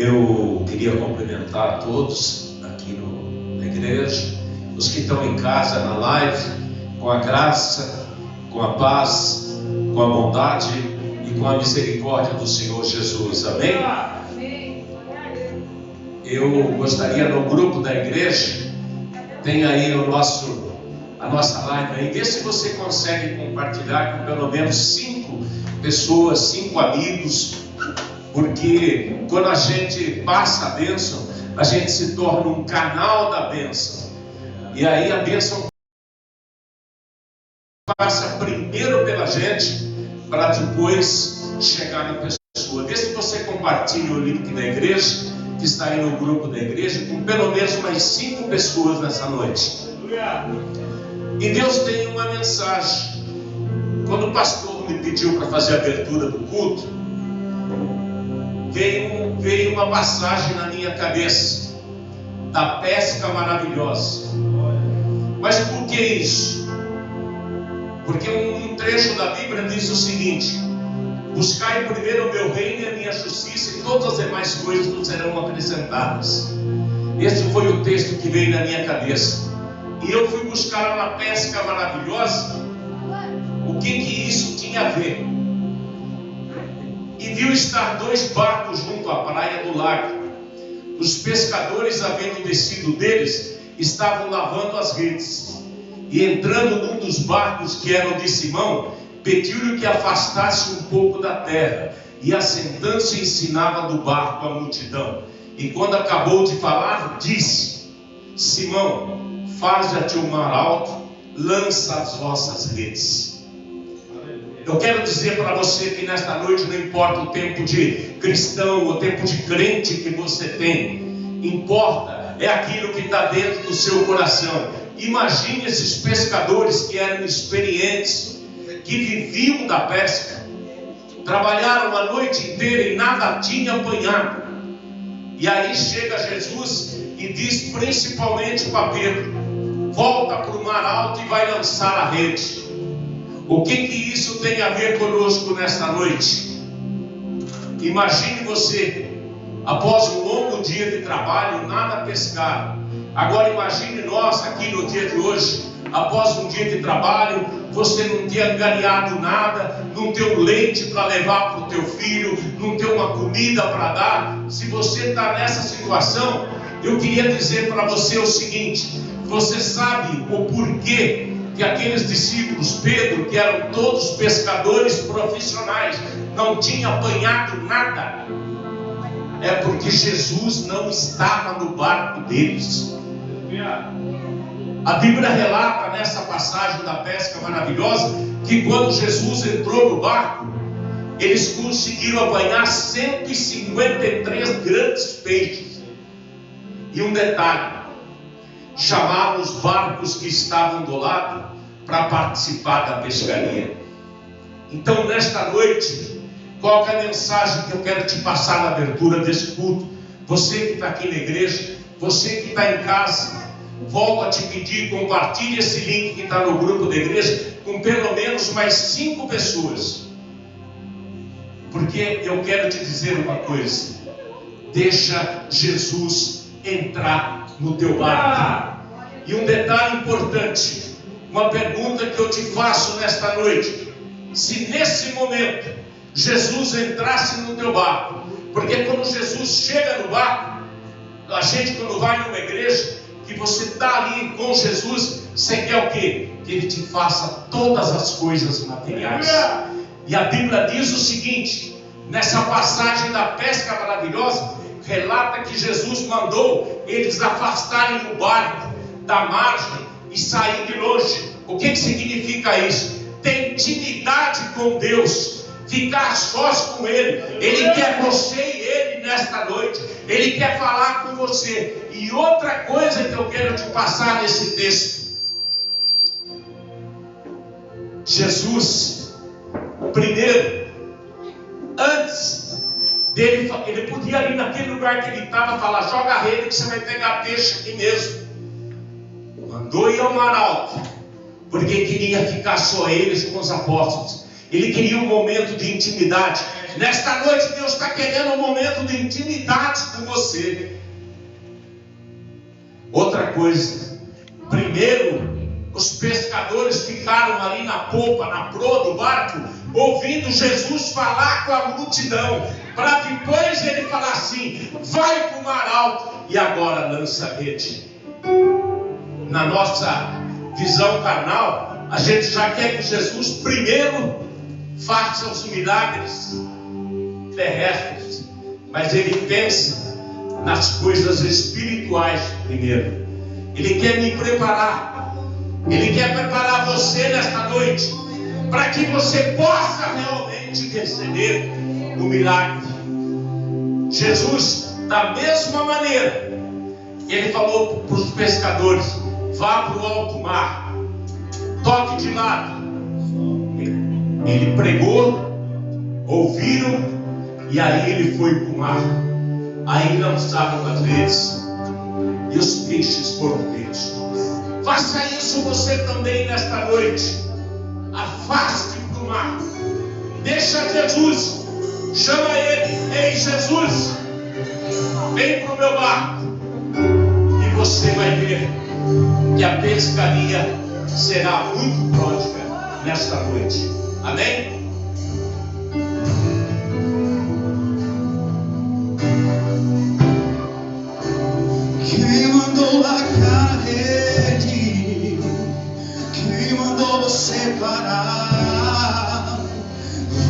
Eu queria cumprimentar a todos aqui na igreja, os que estão em casa na live, com a graça, com a paz, com a bondade e com a misericórdia do Senhor Jesus. Amém? Eu gostaria, no grupo da igreja, tem aí a nossa live aí, vê se você consegue compartilhar com pelo menos 5 pessoas, 5 amigos, porque quando a gente passa a bênção, a gente se torna um canal da bênção, e aí a bênção passa primeiro pela gente, para depois chegar na pessoa. Vê se você compartilha o link da igreja, que está aí no grupo da igreja, com pelo menos mais 5 pessoas nessa noite. E Deus tem uma mensagem. Quando o pastor me pediu para fazer a abertura do culto, veio uma passagem na minha cabeça, da pesca maravilhosa. Mas por que isso? Porque um trecho da Bíblia diz o seguinte: buscai primeiro o meu reino e a minha justiça, e todas as demais coisas nos serão acrescentadas. Esse foi o texto que veio na minha cabeça. E eu fui buscar uma pesca maravilhosa, o que isso tinha a ver. E viu estar 2 barcos junto à praia do lago. Os pescadores, havendo descido deles, estavam lavando as redes. E entrando num dos barcos, que era o de Simão, pediu-lhe que afastasse um pouco da terra. E assentando-se ensinava do barco a multidão. E quando acabou de falar, disse: Simão, faze-te o mar alto, lança as vossas redes. Eu quero dizer para você que nesta noite, não importa o tempo de cristão, o tempo de crente que você tem, importa é aquilo que está dentro do seu coração. Imagine esses pescadores que eram experientes, que viviam da pesca, trabalharam a noite inteira e nada tinha apanhado. E aí chega Jesus e diz principalmente para Pedro: volta para o mar alto e vai lançar a rede. O que isso tem a ver conosco nesta noite? Imagine você, após um longo dia de trabalho, nada pescar. Agora imagine nós aqui no dia de hoje, após um dia de trabalho, você não ter angariado nada, não ter um leite para levar para o teu filho, não ter uma comida para dar. Se você está nessa situação, eu queria dizer para você o seguinte: você sabe o porquê que aqueles discípulos, Pedro, que eram todos pescadores profissionais, não tinham apanhado nada? É porque Jesus não estava no barco deles. A Bíblia relata nessa passagem da pesca maravilhosa que quando Jesus entrou no barco, eles conseguiram apanhar 153 grandes peixes. E um detalhe: chamaram os barcos que estavam do lado para participar da pescaria. Então, nesta noite, qual é a mensagem que eu quero te passar na abertura desse culto? Você que está aqui na igreja, você que está em casa, volto a te pedir, compartilhe esse link que está no grupo da igreja com pelo menos mais 5 pessoas. Porque eu quero te dizer uma coisa: deixa Jesus entrar no teu barco. E um detalhe importante, uma pergunta que eu te faço nesta noite: se nesse momento Jesus entrasse no teu barco, porque quando Jesus chega no barco, a gente quando vai numa igreja, que você está ali com Jesus, você quer o quê? Que Ele te faça todas as coisas materiais. E a Bíblia diz o seguinte, nessa passagem da pesca maravilhosa, relata que Jesus mandou eles afastarem o barco da margem e sair de longe. O que significa isso? Ter intimidade com Deus, ficar sós com Ele. Ele quer você e Ele nesta noite. Ele quer falar com você. E outra coisa que eu quero te passar nesse texto: Jesus, primeiro, antes dele, ele podia ali naquele lugar que ele estava falar: joga a rede que você vai pegar peixe aqui mesmo. Mandou ir ao mar alto, porque queria ficar só eles com os apóstolos. Ele queria um momento de intimidade. Nesta noite Deus está querendo um momento de intimidade com você. Outra coisa, primeiro, os pescadores ficaram ali na popa, na proa do barco, ouvindo Jesus falar com a multidão, para depois ele falar assim: vai para o mar alto e agora lança a rede. Na nossa visão carnal, a gente já quer que Jesus primeiro faça os milagres terrestres, mas ele pensa nas coisas espirituais primeiro. Ele quer me preparar, ele quer preparar você nesta noite, para que você possa realmente receber o milagre. Jesus, da mesma maneira, ele falou para os pescadores: vá para o alto mar, toque de lado. Ele pregou, ouviram, e aí ele foi para o mar. Aí lançaram as redes e os peixes foram pegos. Faça isso você também nesta noite. Afaste para o mar, deixa Jesus, chama ele: ei Jesus, vem para o meu barco. E você vai ver que a pescaria será muito pródiga nesta noite. Amém? Quem mandou largar a rede? Quem mandou você parar?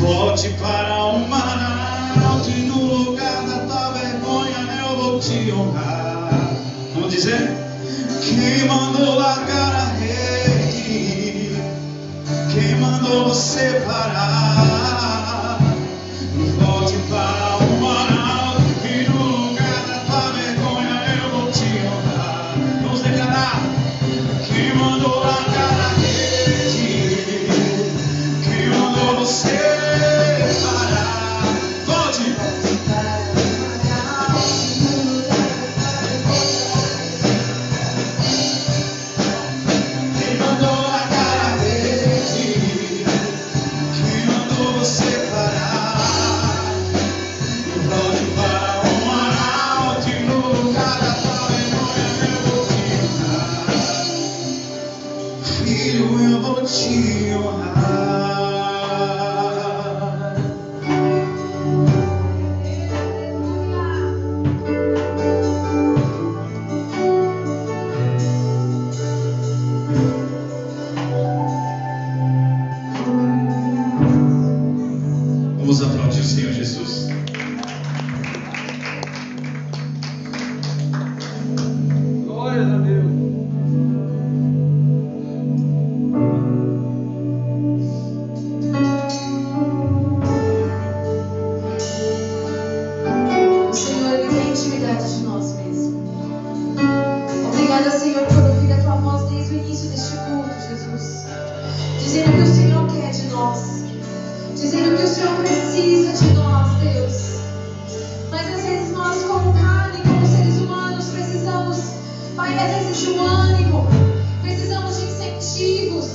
Volte para o mar alto e no lugar da tua vergonha eu vou te honrar. Vamos dizer? Quem mandou largar a rede? Quem mandou você parar? Volte para o mar alto e no lugar da tua vergonha eu vou te honrar. Vamos declarar: quem mandou largar a rede? Quem mandou você parar? Volte. Quem mandou largar a rede? Quem mandou você parar? Volte para o mar alto e no lugar da tua vergonha eu vou te honrar. Filho, eu vou te honrar. Vamos aplaudir o Senhor Jesus. Glória a Deus. O Senhor, Ele tem intimidade de nós mesmos. Obrigada, Senhor, por ouvir a Tua voz desde o início deste culto, Jesus. Dizendo que o Senhor quer de nós. Dizendo que o Senhor precisa de nós, Deus. Mas às vezes nós, como carne, como seres humanos, precisamos, Pai, às vezes de um ânimo. Precisamos de incentivos.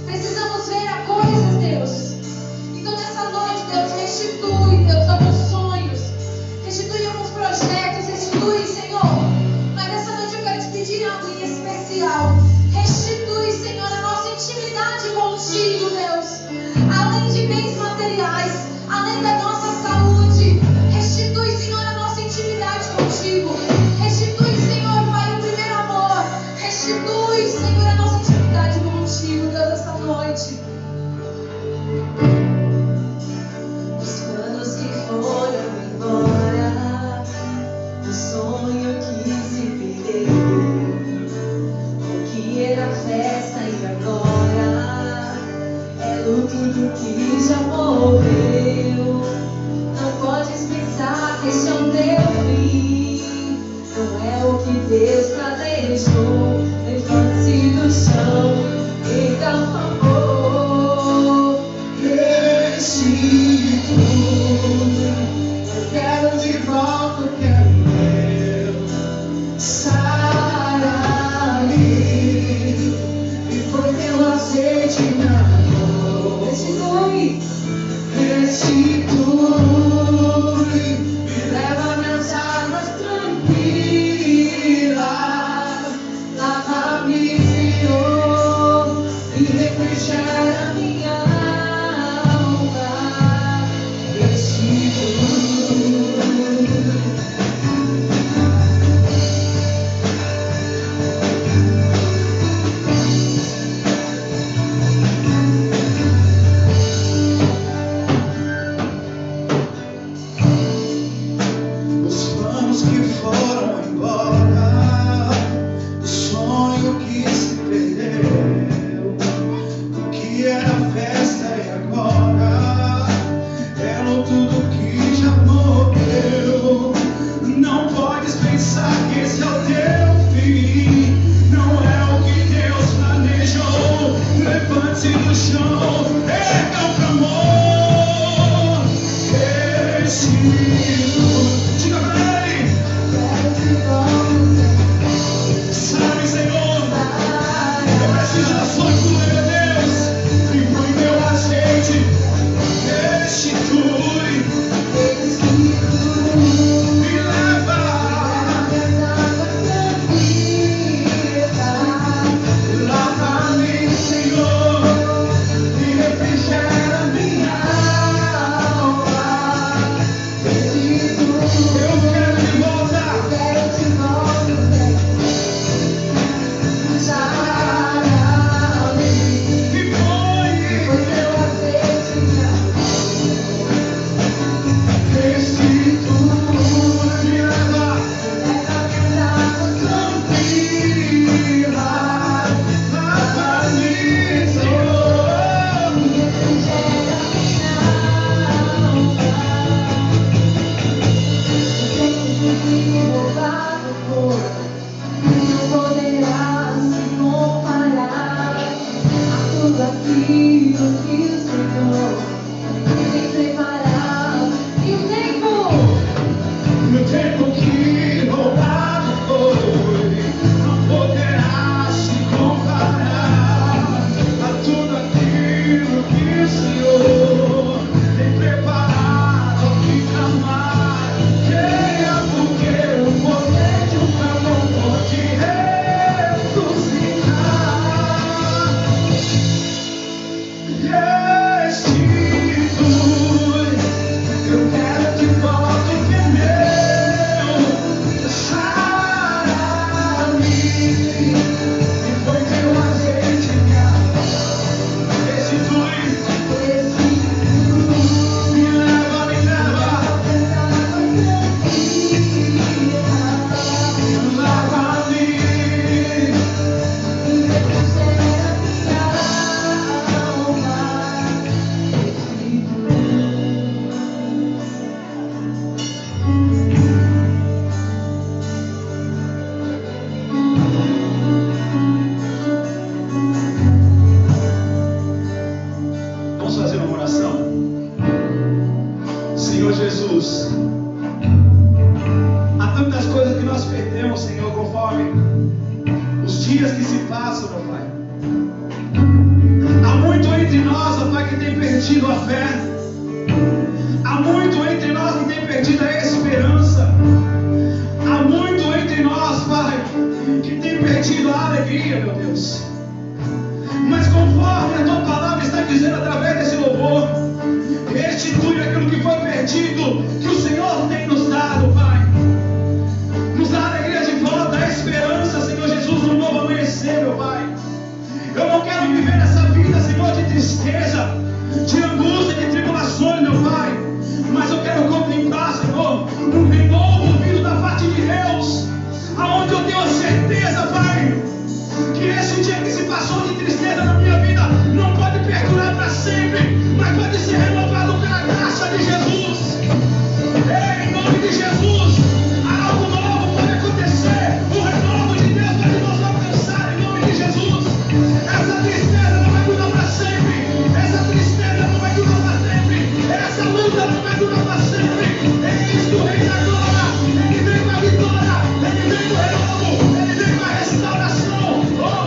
Precisamos ver a coisas, Deus. Então nessa noite, Deus, restitui, Deus, alguns sonhos. Restitui alguns projetos, restitui, Senhor. Mas nessa noite eu quero te pedir algo em especial. Restitui, Senhor, a nossa intimidade contigo, Deus. Além de bens materiais, além da nossa saúde. Restitui, Senhor, a nossa intimidade contigo. Restitui, Senhor, Pai, o primeiro amor. Restitui, Senhor, a nossa intimidade contigo, Deus, esta noite. Os planos que foram embora, o sonho que se perdeu, o que era festa e agora é luto que já morreu. Não podes pensar que este é o teu fim, não é o que Deus planejou. Levante-se do chão e dá um amor. Restitui. Eu quero de volta o que é meu. Sara-me. E foi teu azeite na dor. Restitui, refrigera minha alma. Os planos que foram embora, o sonho que se perdeu, o que era festa e agora é tudo que já morreu. Não podes pensar que esse é o teu fim, não é o que Deus planejou. Levante-se do chão, erga o clamor, diga pra ele, sabe, Senhor, eu preciso da sua cura, meu Deus, e foi meu azeite, restitui, me leva, lava-me, Senhor, e refrigera minha alma. Eu quero de volta. E foi teu azeite, restitui, me leva, tranquila, lava-me, Senhor, e refrigera minha alma. Não poderá se comparar a tudo aquilo que o Senhor tem preparado. E o tempo que roubado foi, não poderá se comparar a tudo aquilo que o Senhor tem preparado aqui pra amar. Queira porque o poder de uma mão pode ressuscitar. Restitui, eu quero de volta o que é meu. Sara-me, e foi teu azeite, restitui, me leva, lava-me, Vamos fazer uma oração. Senhor Jesus, há tantas coisas que nós perdemos, Senhor, conforme os dias que se passam, meu Pai. Há muito entre nós, ó Pai, que tem perdido a fé. Há muito entre nós que tem perdido a esperança. Há muito entre nós, Pai, que tem perdido a alegria, meu Deus. Mas conforme a tua palavra está dizendo através desse louvor, restitui aquilo que foi perdido, que o Senhor tem nos dado, Pai. Nos dá a alegria de volta, a esperança, Senhor Jesus, no novo amanhecer, meu Pai. Eu não quero viver essa vida, Senhor, de tristeza, de angústia, de tribulações, meu Pai. Mas eu quero contemplar, Senhor, um renovo vindo da parte de Deus, aonde eu tenho a certeza, Pai, que esse dia que se passou de tristeza na minha vida não pode perdurar para sempre, mas pode ser renovado pela graça de Jesus. Ei, em nome de Jesus, algo novo pode acontecer, o renovo de Deus pode nos alcançar em nome de Jesus. Essa tristeza não vai durar para sempre, essa tristeza não vai durar para sempre, essa luta não vai durar para sempre. Eis que o Rei da Glória, Ele vem com a vitória, Ele vem com o renovo, Ele vem com a restauração. Oh,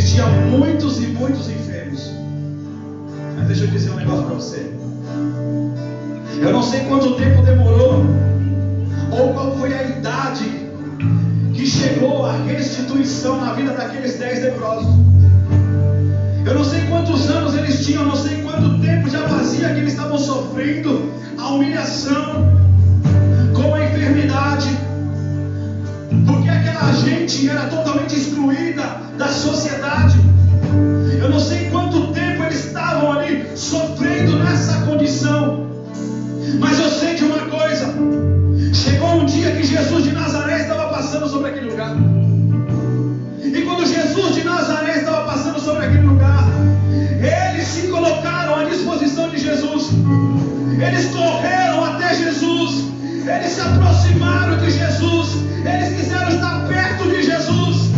existiam muitos e muitos enfermos. Mas deixa eu dizer um negócio para você. Eu não sei quanto tempo demorou, ou qual foi a idade que chegou a restituição na vida daqueles 10 leprosos. Eu não sei quantos anos eles tinham, eu não sei quanto tempo já fazia que eles estavam sofrendo a humilhação com a enfermidade, porque aquela gente era totalmente excluída da sociedade. Eu não sei quanto tempo eles estavam ali sofrendo nessa condição, mas eu sei de uma coisa: chegou um dia que Jesus de Nazaré estava passando sobre aquele lugar. E quando Jesus de Nazaré estava passando sobre aquele lugar, eles se colocaram à disposição de Jesus. Eles correram até Jesus. Eles se aproximaram de Jesus. Eles quiseram estar perto de Jesus.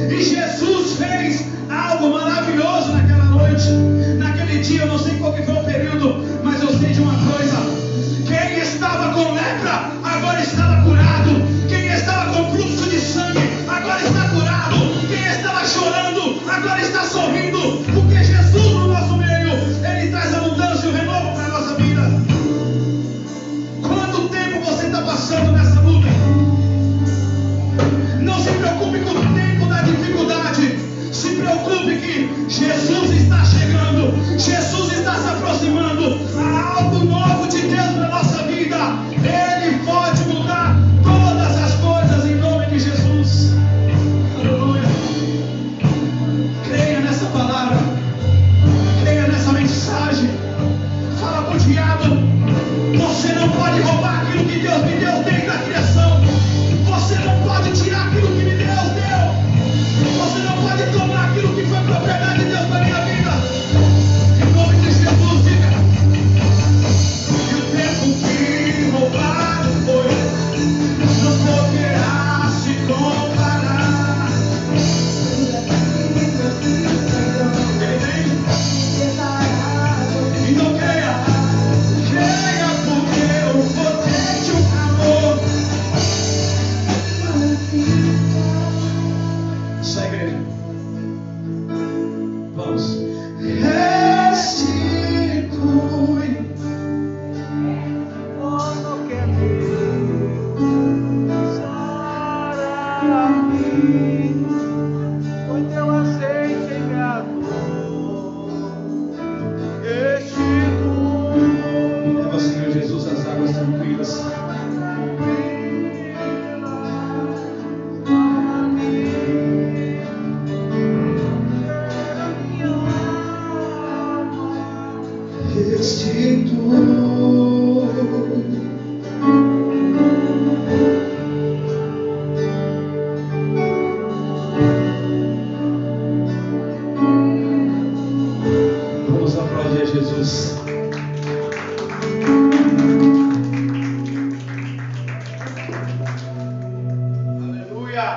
E Jesus fez algo maravilhoso naquela noite. Naquele dia, eu não sei qual que foi o período, mas eu sei de uma coisa: quem estava com lepra agora estava curado. Quem estava com fluxo de sangue agora está curado. Quem estava chorando agora está sorrindo, porque Jesus no nosso meio, Ele traz a mudança e o renovo para a nossa vida. Quanto tempo você está passando nessa luta? Não se preocupe com o tempo da dificuldade. Se preocupe que Jesus está chegando. Jesus está se aproximando. Há algo novo de Deus na nossa vida. Ele pode mudar todas as coisas em nome de Jesus. Aleluia. Creia nessa palavra. Creia nessa mensagem. Fala para o diabo: você não pode roubar aquilo que Deus me deu desde a criação. Você não pode tirar aquilo que me Deus deu. Você não pode tomar aquilo que foi propriedade de Deus para minha vida. Em nome de Jesus, diga: e o tempo que roubado foi, não poderá se comparar. Ele vem. Então creia. Creia, porque o potente amor. Só a igreja. Vamos. Restitui. Quando quer a mim, foi teu azeite em minha dor. Restitui. Leva, Senhor Jesus, as águas tranquilas. Vamos aplaudir a Jesus. Aleluia.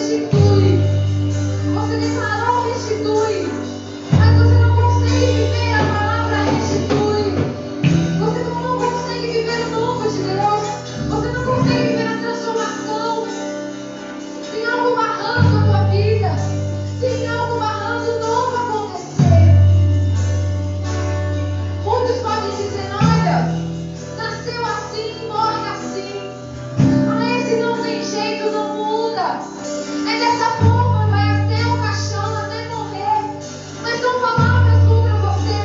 restitui. Você declarou restitui, mas você não consegue viver a palavra restitui. Você não consegue viver o novo de Deus. Você não consegue viver a transformação. Tem algo barrando a tua vida. Tem algo barrando o novo acontecer. Muitos podem dizer, olha, nasceu assim, morre assim. Ah, esse não tem jeito, não muda. É dessa forma, vai até o caixão, até morrer. Mas são palavras contra você.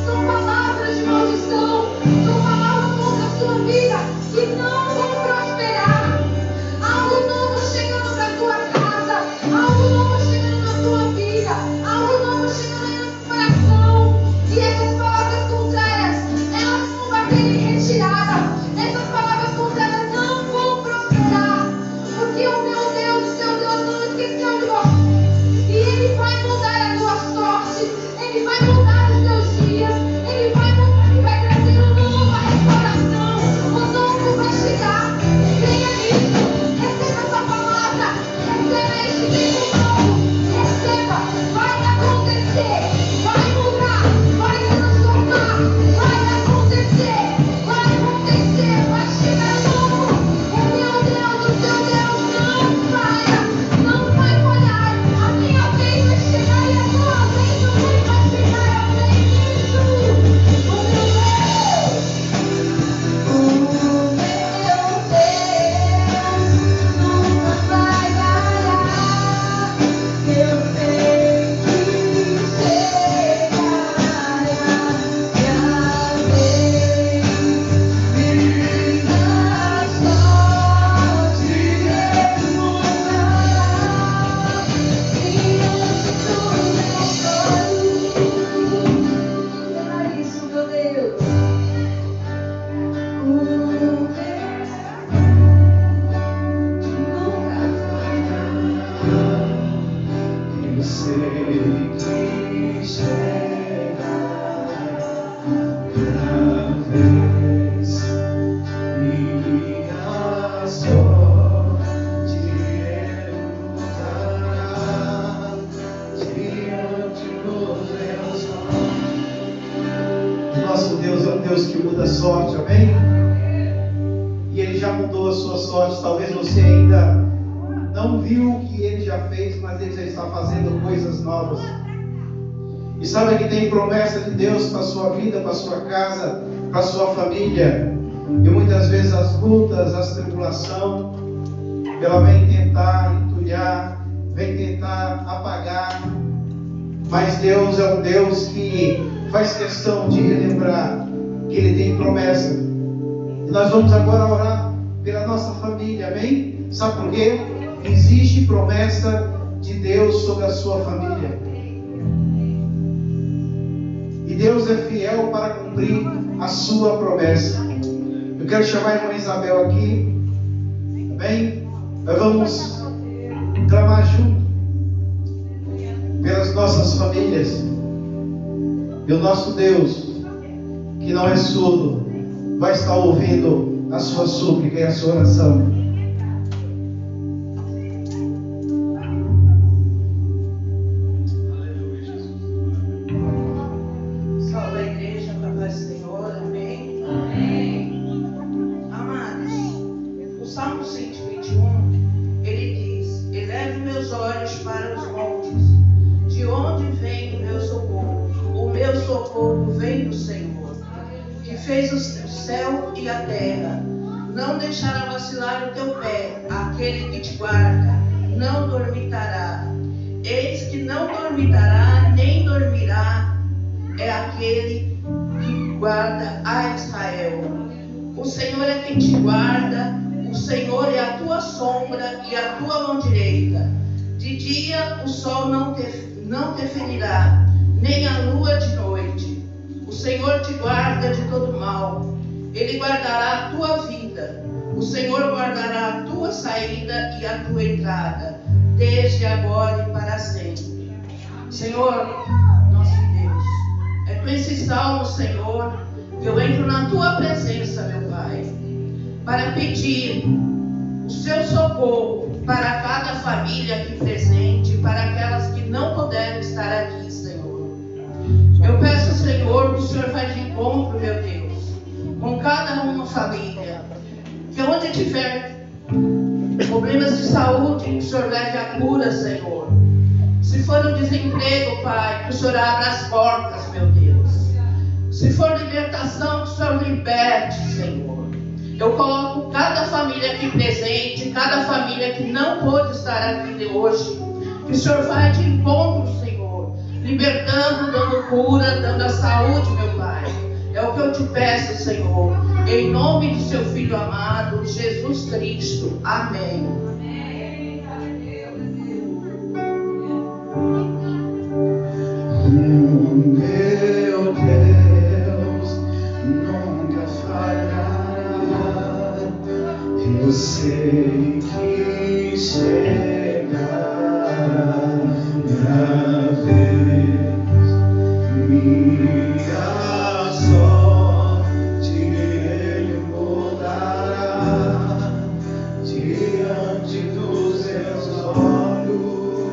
São palavras de maldição. São palavras contra a sua vida que não vão prosperar. Algo novo chegando para a tua casa. Algo novo chegando na tua vida. Algo novo chegando aí no coração. E essas palavras contrárias, elas vão bater em retirada. Essas palavras contrárias não vão prosperar. Porque o meu Deus, o seu Deus, não esqueceu de você. E Ele vai mudar a tua sorte. Ele vai mudar os teus dias. Ele vai mudar e vai trazer um novo, a restauração. O novo vai chegar. Creia nisso. Receba essa palavra. Receba este tempo novo. Receba. Vai acontecer. Vai mudar. Vai transformar. Vai acontecer. Vai acontecer. Vai chegar novo. O meu Deus, o seu Deus não falha. Não vai falhar. A minha vez vai chegar e a tua vez também vai chegar. Eu creio nisso. O meu Deus. O meu Deus nunca vai falhar. Eu sei que chegará minha vez. Minha sorte Ele mudará. Diante dos meus olhos. Declara isso, meu Deus. O meu Deus nunca falha. Eu sei que chegará minha vez, minha sorte Ele mudará diante dos meus olhos. Nosso Deus é um Deus que muda a sorte, amém? E Ele já mudou a sua sorte. Talvez você ainda não viu o que Ele já fez, mas Ele já está fazendo coisas novas. E sabe que tem promessa de Deus para a sua vida, para a sua casa, para a sua família. E muitas vezes as lutas, as tribulações, ela vem tentar entulhar, vem tentar apagar. Mas Deus é um Deus que faz questão de lembrar que Ele tem promessa. E nós vamos agora orar pela nossa família, amém? Sabe por quê? Existe promessa de Deus sobre a sua família. E Deus é fiel para cumprir a sua promessa. Eu quero chamar a irmã Isabel aqui. Amém? Nós vamos clamar junto pelas nossas famílias. E o nosso Deus, que não é surdo, vai estar ouvindo a sua súplica e a sua oração. Salve a igreja, para paz do Senhor, amém? Amados, o Salmo 121, ele diz: eleve meus olhos para os montes, de onde vem o meu socorro? O meu socorro vem do Senhor, que fez o céu e a terra. Não deixará vacilar o teu pé, aquele que te guarda, não dormitará. Eis que não dormitará, nem dormirá, é aquele que guarda a Israel. O Senhor é quem te guarda, o Senhor é a tua sombra e a tua mão direita. De dia o sol não te ferirá, nem a lua de noite. O Senhor te guarda de todo mal, Ele guardará a tua vida. O Senhor guardará a tua saída e a tua entrada, desde agora e para sempre. Senhor, nosso Deus, é com esse salmo, Senhor, que eu entro na tua presença, meu Pai, para pedir o seu socorro para cada família aqui presente, para aquelas que não puderam estar aqui, Senhor. Eu peço, Senhor, que o Senhor vá de encontro, meu Deus, com cada uma família, que onde tiver problemas de saúde, que o Senhor leve a cura, Senhor. Se for um desemprego, Pai, que o Senhor abra as portas, meu Deus. Se for libertação, que o Senhor liberte, Senhor. Eu coloco cada família aqui presente, cada família que não pôde estar aqui hoje, que o Senhor vai de encontro, Senhor, libertando, dando cura, dando a saúde, meu Pai. É o que eu te peço, Senhor, em nome do seu Filho amado, Jesus Cristo. Amém. Meu Deus nunca falhará. Eu sei que chegará minha vez, minha sorte Ele mudará diante dos seus olhos.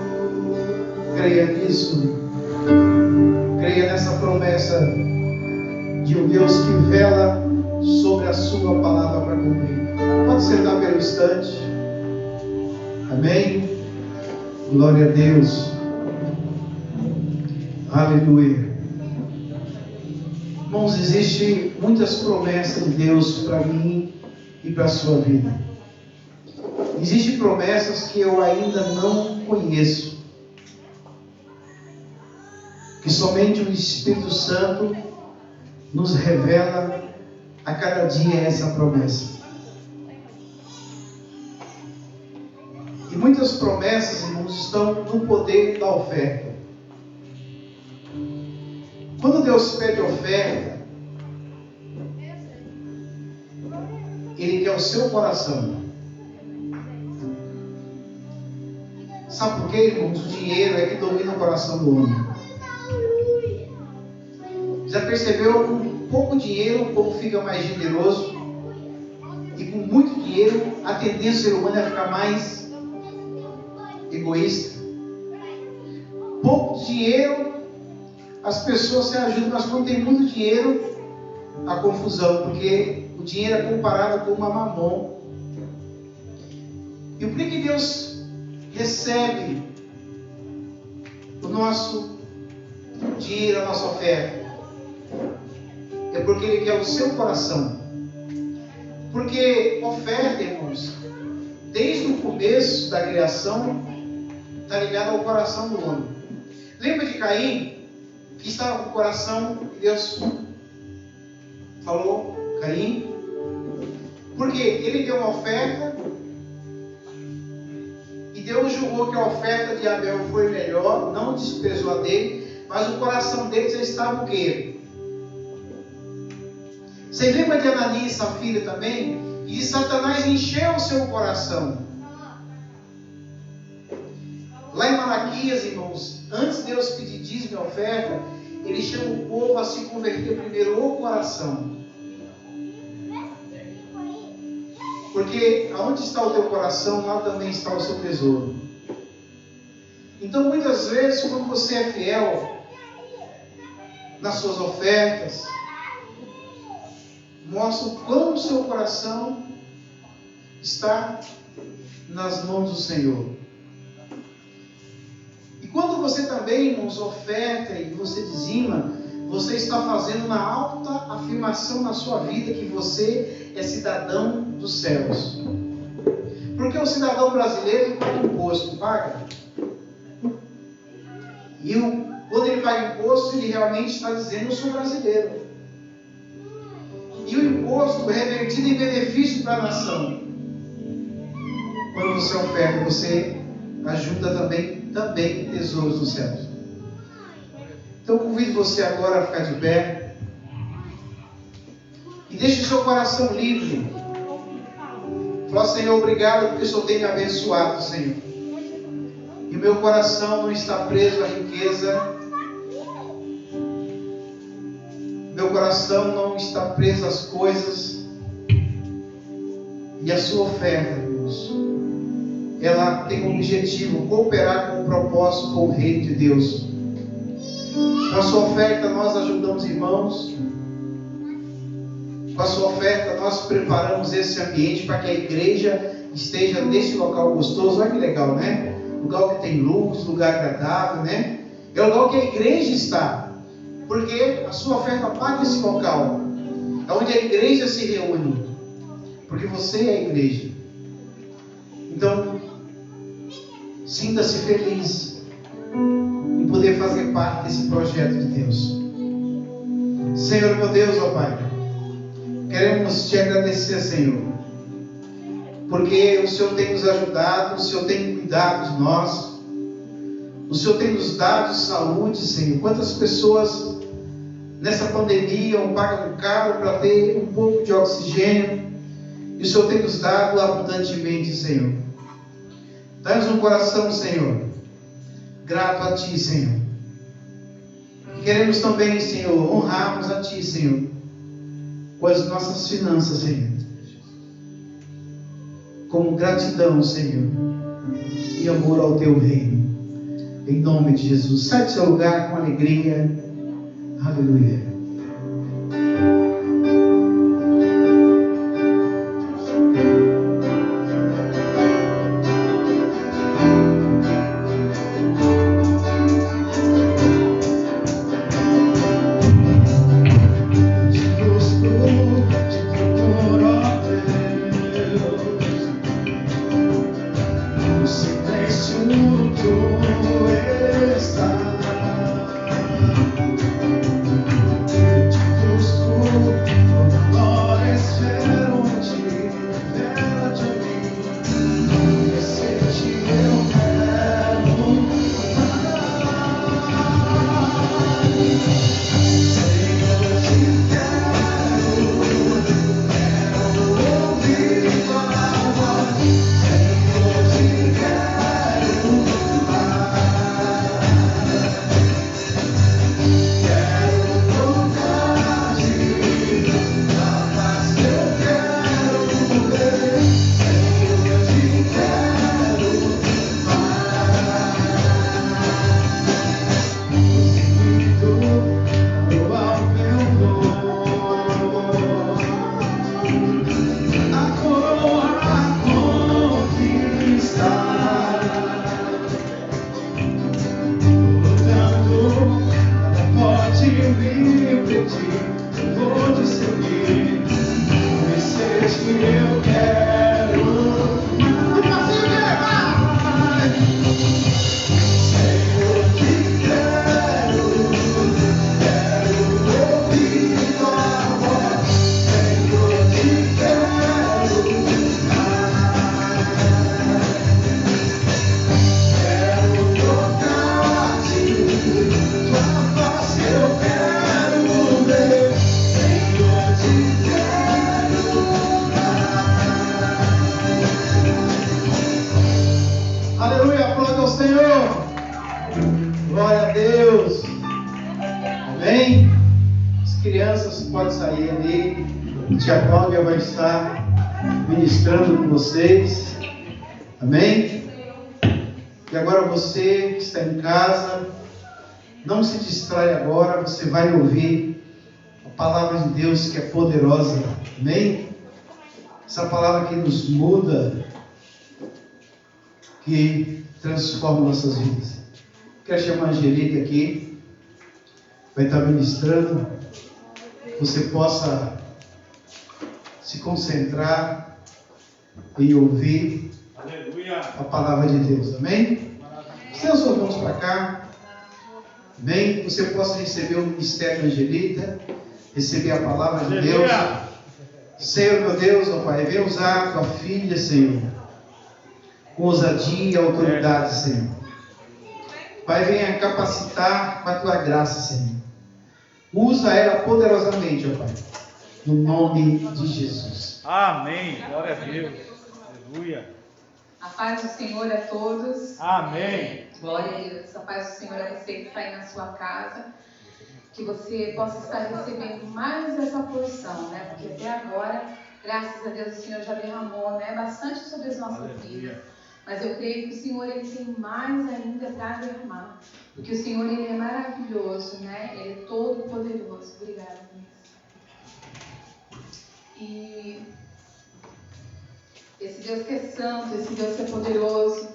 Creia nisso. Creia nessa promessa de um Deus que vela sobre a sua palavra para cumprir. Pode sentar pelo instante. Amém? Glória a Deus. Aleluia. Irmãos, existem muitas promessas de Deus para mim e para a sua vida. Existem promessas que eu ainda não conheço, que somente o Espírito Santo nos revela a cada dia essa promessa. E muitas promessas, irmãos, estão no poder da oferta. Quando Deus pede oferta, Ele quer o seu coração. Sabe por quê, irmãos? O dinheiro é que domina o coração do homem. Já percebeu? Com pouco dinheiro o povo fica mais generoso, e com muito dinheiro a tendência do ser humano é ficar mais egoísta. Pouco dinheiro as pessoas se ajudam, mas quando tem muito dinheiro a confusão, porque o dinheiro é comparado com uma mamon. E por que Deus recebe o nosso dinheiro, a nossa oferta? É porque Ele quer o seu coração. Porque oferta, irmãos, desde o começo da criação, está ligada ao coração do homem. Lembra de Caim, que estava com o coração, e Deus falou, Caim, porque ele deu uma oferta, e Deus julgou que a oferta de Abel foi melhor, não desprezou a dele, mas o coração dele já estava o quê? Você lembra de Ananias e Safira também? E Satanás encheu o seu coração. Lá em Malaquias, irmãos, antes de Deus pedir dízimo e oferta, Ele chama o povo a se converter primeiro o coração. Porque aonde está o teu coração, lá também está o seu tesouro. Então, muitas vezes, quando você é fiel nas suas ofertas, mostra o quão o seu coração está nas mãos do Senhor. E quando você também, irmãos, oferta e você dizima, você está fazendo uma alta afirmação na sua vida que você é cidadão dos céus. Porque o cidadão brasileiro paga imposto, paga. E quando ele paga imposto, ele realmente está dizendo, eu sou brasileiro. E o imposto é revertido em benefício para a nação. Quando você oferta, você ajuda também tesouros dos céus. Então eu convido você agora a ficar de pé e deixe o seu coração livre. Fala, Senhor, obrigado porque o Senhor tem me abençoado, Senhor. E o meu coração não está preso à riqueza. Meu coração não está preso às coisas. E a sua oferta, Deus, ela tem como objetivo cooperar com o propósito, com o reino de Deus. Com a sua oferta nós ajudamos irmãos. Com a sua oferta nós preparamos esse ambiente para que a igreja esteja nesse local gostoso. Olha que legal, né? Lugar que tem luz, lugar agradável, né? É o lugar que a igreja está. Porque a sua oferta paga esse local. É onde a igreja se reúne. Porque você é a igreja. Então, sinta-se feliz em poder fazer parte desse projeto de Deus. Senhor, meu Deus, ó Pai, queremos te agradecer, Senhor, porque o Senhor tem nos ajudado, o Senhor tem cuidado de nós, o Senhor tem nos dado saúde, Senhor. Quantas pessoas nessa pandemia pagam caro para ter um pouco de oxigênio, e o Senhor tem nos dado abundantemente, Senhor. Dá-nos um coração, Senhor, grato a Ti, Senhor. E queremos também, Senhor, honrarmos a Ti, Senhor, com as nossas finanças, Senhor, como gratidão, Senhor, e amor ao Teu reino. Em nome de Jesus. Sai do seu lugar com alegria. Aleluia. Tia Cláudia vai estar ministrando com vocês. Amém? E agora você que está em casa, não se distrai agora, você vai ouvir a palavra de Deus que é poderosa. Amém? Essa palavra que nos muda, que transforma nossas vidas. Quero chamar a Angelica aqui, vai estar ministrando, que você possa se concentrar e ouvir a palavra de Deus. Amém? Estenda suas mãos para cá. Amém? Que você possa receber o ministério da Angelita, receber a palavra de Deus. Senhor, meu Deus, ó Pai, venha usar a tua filha, Senhor, com ousadia e autoridade, Senhor. Pai, venha capacitar com a tua graça, Senhor. Usa ela poderosamente, ó Pai, no nome de Jesus. Amém. Glória a Deus. Aleluia. A paz do Senhor a todos. Amém. Glória a Deus. A paz do Senhor a você que está aí na sua casa. Que você possa estar recebendo mais essa porção, né? Porque até agora, graças a Deus, o Senhor já derramou, né? Bastante sobre as nossas vidas. Mas eu creio que o Senhor ele tem mais ainda para derramar. Porque o Senhor ele é maravilhoso, né? Ele é todo poderoso. Obrigada, Deus. E esse Deus que é santo, esse Deus que é poderoso,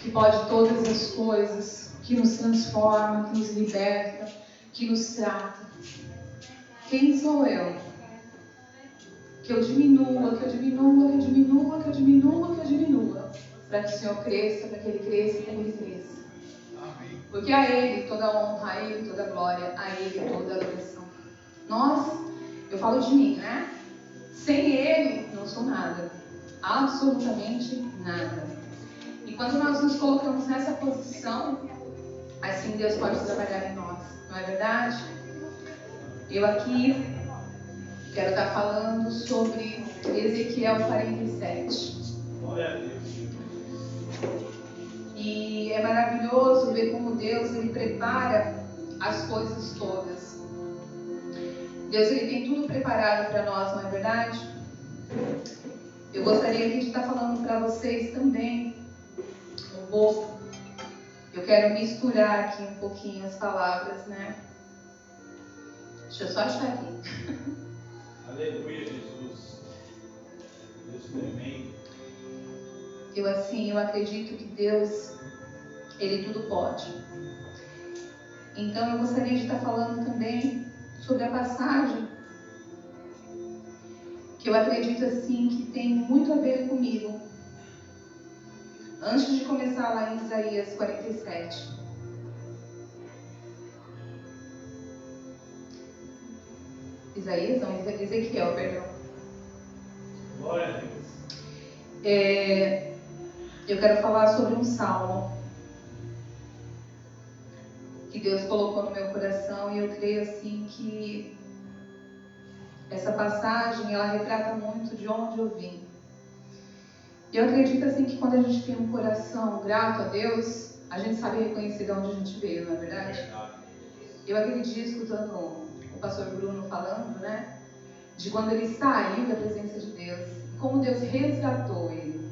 que pode todas as coisas, que nos transforma, que nos liberta, que nos trata. Quem sou eu? Que eu diminua, para que o Senhor cresça, para que Ele cresça, para que Ele cresça. Porque a Ele toda honra, a Ele toda glória, a Ele toda adoração. Eu falo de mim, né? Sem Ele, não sou nada. Absolutamente nada. E quando nós nos colocamos nessa posição, assim Deus pode trabalhar em nós. Não é verdade? Eu aqui quero estar falando sobre Ezequiel 47. Glória a Deus. E é maravilhoso ver como Deus ele prepara as coisas todas. Deus ele tem tudo preparado para nós, não é verdade? Eu gostaria aqui de estar falando para vocês também um pouco. Eu quero misturar aqui um pouquinho as palavras, né? Deixa eu só achar aqui. Aleluia, Jesus. Deus tremendo. Eu acredito que Deus, Ele tudo pode. Então eu gostaria de estar falando também sobre a passagem que eu acredito assim que tem muito a ver comigo. Antes de começar lá em Isaías 47. Ezequiel, perdão. Glória a Deus. Eu quero falar sobre um salmo que Deus colocou no meu coração e eu creio assim que essa passagem ela retrata muito de onde eu vim. Eu acredito assim que quando a gente tem um coração grato a Deus, a gente sabe reconhecer de onde a gente veio, não é verdade? Eu acredito escutando o pastor Bruno falando, né? De quando ele saiu da presença de Deus, como Deus resgatou ele.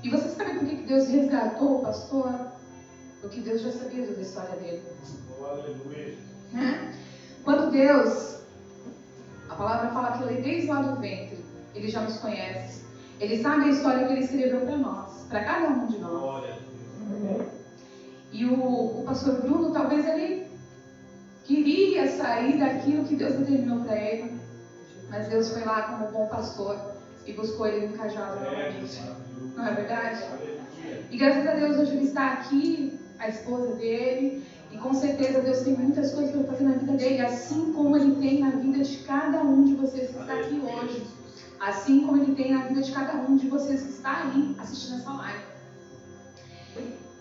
E você sabe por que Deus resgatou o pastor? Porque Deus já sabia da história dele. Aleluia. Né? Quando Deus, a palavra fala que ele desde lá do ventre, Ele já nos conhece. Ele sabe a história que Ele escreveu para nós, para cada um de nós. Glória a Deus. E o pastor Bruno, talvez ele queria sair daquilo que Deus determinou para ele, mas Deus foi lá como bom pastor e buscou ele no cajado novamente. Não é verdade? E graças a Deus hoje ele está aqui, a esposa dele, e com certeza Deus tem muitas coisas para fazer na vida dele, assim como Ele tem na vida de cada um de vocês que está aqui hoje, assim como Ele tem na vida de cada um de vocês que está aí assistindo essa live.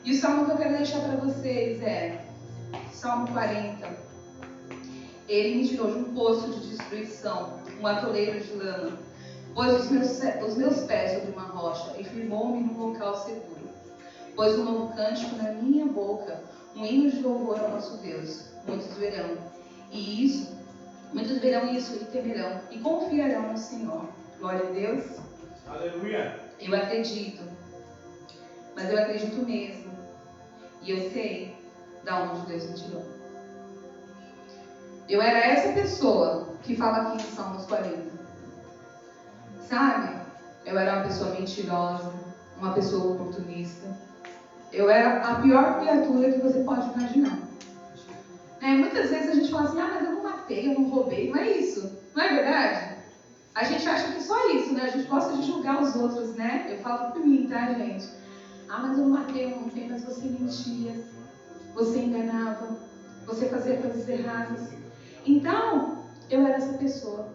E o salmo que eu quero deixar para vocês é Salmo 40. Ele me tirou de um poço de destruição, um atoleiro de lama, pôs os meus pés sobre uma rocha e firmou-me num local seguro. Pôs um novo cântico na minha boca, um hino de louvor ao nosso Deus. Muitos verão isso e temerão e confiarão no Senhor. Glória a Deus. Aleluia. Eu acredito, mas eu acredito mesmo. E eu sei da onde Deus me tirou. Eu era essa pessoa que fala aqui em Salmos 40. Sabe? Eu era uma pessoa mentirosa, uma pessoa oportunista. Eu era a pior criatura que você pode imaginar. Muitas vezes a gente fala assim, mas eu não matei, eu não roubei. Não é isso, não é verdade? A gente acha que é só isso, né? A gente gosta de julgar os outros, né? Eu falo por mim, tá, gente? Mas eu não matei, eu não roubei, mas você mentia, você enganava, você fazia coisas erradas. Então, eu era essa pessoa.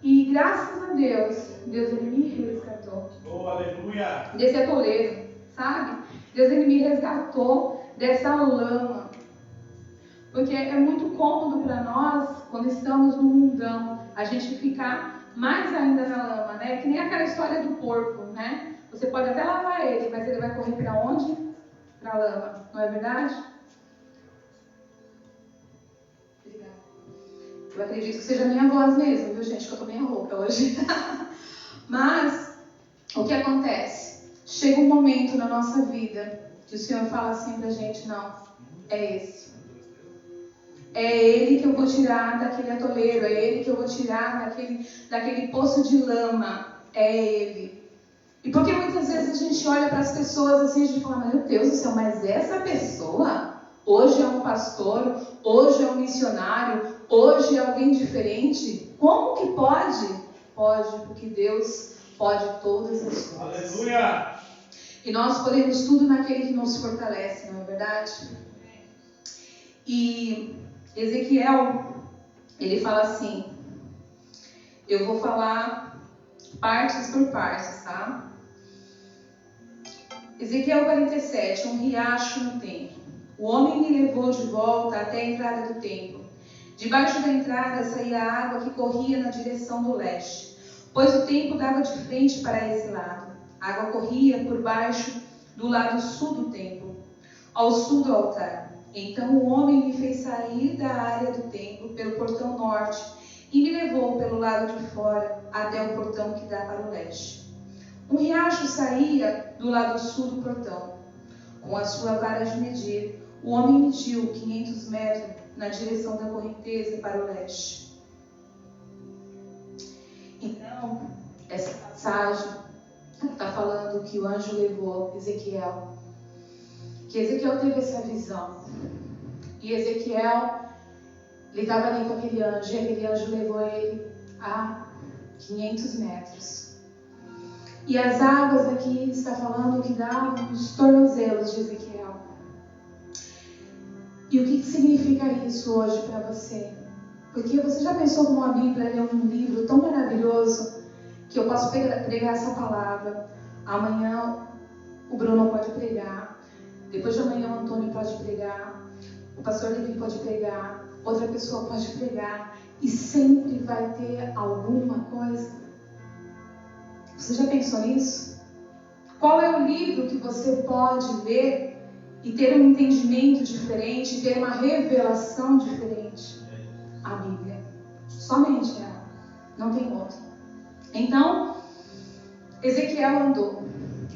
E graças a Deus, Deus ele me resgatou. Oh, aleluia. Desse atoleiro, sabe? Deus ele me resgatou dessa lama. Porque é muito cômodo para nós, quando estamos no mundão, a gente ficar mais ainda na lama, né? Que nem aquela história do porco, né? Você pode até lavar ele, mas ele vai correr para onde? Para a lama, não é verdade? Obrigada. Eu acredito que seja a minha voz mesmo, viu, gente? Que eu tô meio rouca hoje. Mas, o que acontece? chega um momento na nossa vida que o Senhor fala assim pra gente, não, é esse. É ele que eu vou tirar daquele atoleiro, é ele que eu vou tirar daquele poço de lama, é ele. E porque muitas vezes a gente olha para as pessoas assim, a gente fala, meu Deus do céu, mas essa pessoa hoje é um pastor, hoje é um missionário, hoje é alguém diferente. Como que pode? Pode, porque Deus pode todas as coisas. Aleluia! E nós podemos tudo naquele que nos fortalece, não é verdade? E Ezequiel, ele fala assim, eu vou falar partes por partes, tá? Ezequiel 47, um riacho no templo. O homem me levou de volta até a entrada do templo. Debaixo da entrada saía a água que corria na direção do leste, pois o templo dava de frente para esse lado. A água corria por baixo do lado sul do templo, ao sul do altar. Então o homem me fez sair da área do templo pelo portão norte e me levou pelo lado de fora até o portão que dá para o leste. Um riacho saía do lado sul do portão. Com a sua vara de medir, o homem mediu 500 metros na direção da correnteza para o leste. Então, essa passagem está falando que o anjo levou Ezequiel. Que Ezequiel teve essa visão. E Ezequiel, ele estava ali com aquele anjo, e aquele anjo levou ele a 500 metros. E as águas aqui está falando que davam os tornozelos de Ezequiel. E o que significa isso hoje para você? Porque você já pensou como a Bíblia é um livro tão maravilhoso que eu posso pregar essa palavra. Amanhã o Bruno pode pregar. Depois de amanhã o Antônio pode pregar. O pastor Levi pode pregar. Outra pessoa pode pregar. E sempre vai ter alguma coisa. Você já pensou nisso? Qual é o livro que você pode ler e ter um entendimento diferente, ter uma revelação diferente? A Bíblia. Somente ela. Não tem outra. Então, Ezequiel andou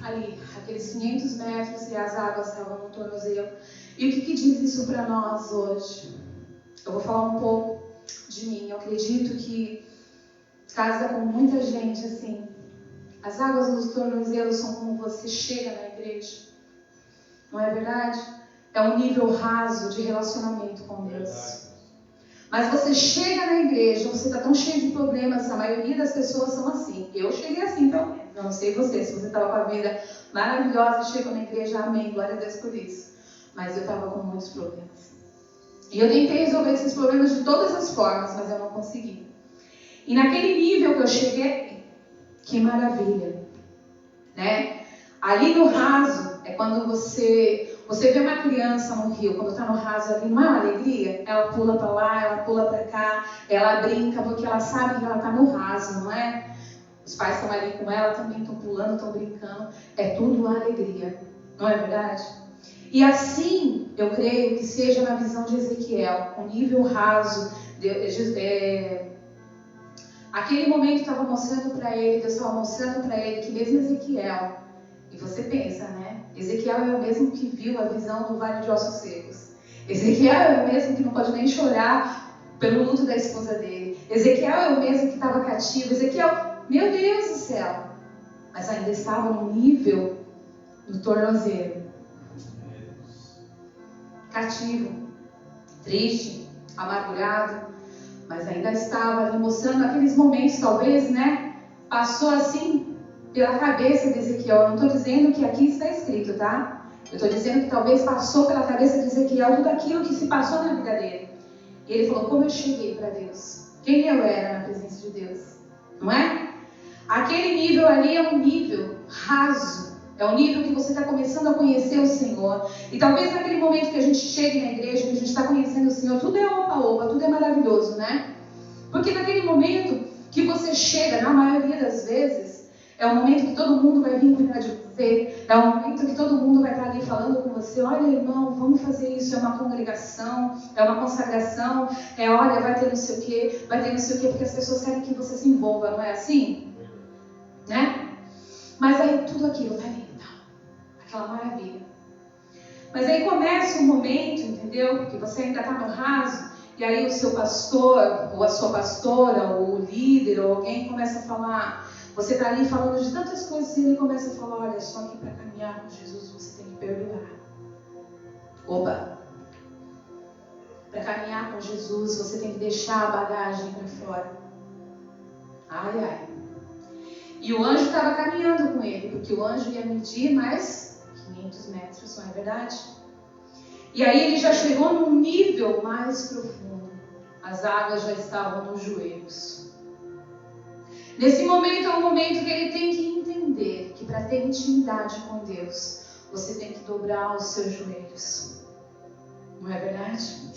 ali, aqueles 500 metros, e as águas estavam no tornozelo. E o que diz isso para nós hoje? Eu vou falar um pouco de mim. Eu acredito que casa com muita gente assim. As águas nos tornozelos são como você chega na igreja. Não é verdade? É um nível raso de relacionamento com Deus. Mas você chega na igreja, você está tão cheio de problemas, a maioria das pessoas são assim. Eu cheguei assim, então, não sei você, se você estava com a vida maravilhosa, chegou na igreja, amém, glória a Deus por isso. Mas eu estava com muitos problemas. E eu tentei resolver esses problemas de todas as formas, mas eu não consegui. E naquele nível que eu cheguei, que maravilha, né? Ali no raso, é quando você vê uma criança no rio, quando está no raso ali, não é uma alegria? Ela pula para lá, ela pula para cá, ela brinca, porque ela sabe que ela está no raso, não é? Os pais estão ali com ela, também estão pulando, estão brincando, é tudo uma alegria, não é verdade? E assim, eu creio que seja na visão de Ezequiel, um nível raso, aquele momento estava mostrando para ele, Deus estava mostrando para ele que mesmo Ezequiel, e você pensa, né? Ezequiel é o mesmo que viu a visão do vale de ossos secos. Ezequiel é o mesmo que não pode nem chorar pelo luto da esposa dele. Ezequiel é o mesmo que estava cativo. Ezequiel, meu Deus do céu! Mas ainda estava no nível do tornozelo. Cativo, triste, amargurado. Mas ainda estava ali mostrando aqueles momentos, talvez, né? Passou assim pela cabeça de Ezequiel. Eu não estou dizendo que aqui está escrito, tá? Eu estou dizendo que talvez passou pela cabeça de Ezequiel tudo aquilo que se passou na vida dele. E ele falou, como eu cheguei para Deus? Quem eu era na presença de Deus? Não é? Aquele nível ali é um nível raso. É um nível que você está começando a conhecer o Senhor. E talvez naquele momento que a gente chegue na igreja, que a gente está conhecendo o Senhor, tudo é opa-opa, tudo é maravilhoso, né? Porque naquele momento que você chega, na maioria das vezes, é o momento que todo mundo vai vir cuidar de você. É o momento que todo mundo vai estar ali falando com você. Olha, irmão, vamos fazer isso. É uma congregação, é uma consagração. Olha, vai ter não sei o quê, vai ter não sei o quê. Porque as pessoas querem que você se envolva, não é assim? Né? Mas aí tudo aquilo tá lindo. aquela maravilha. Mas aí começa um momento, entendeu? Que você ainda está no raso, e aí o seu pastor, ou a sua pastora, ou o líder, ou alguém começa a falar. Você está ali falando de tantas coisas e ele começa a falar: olha, só que para caminhar com Jesus você tem que perdoar. Opa! Para caminhar com Jesus você tem que deixar a bagagem para fora. Ai, ai. E o anjo estava caminhando com ele, porque o anjo ia medir mais 500 metros, não é verdade? E aí ele já chegou num nível mais profundo. As águas já estavam nos joelhos. Nesse momento é um momento que ele tem que entender que para ter intimidade com Deus, você tem que dobrar os seus joelhos. Não é verdade?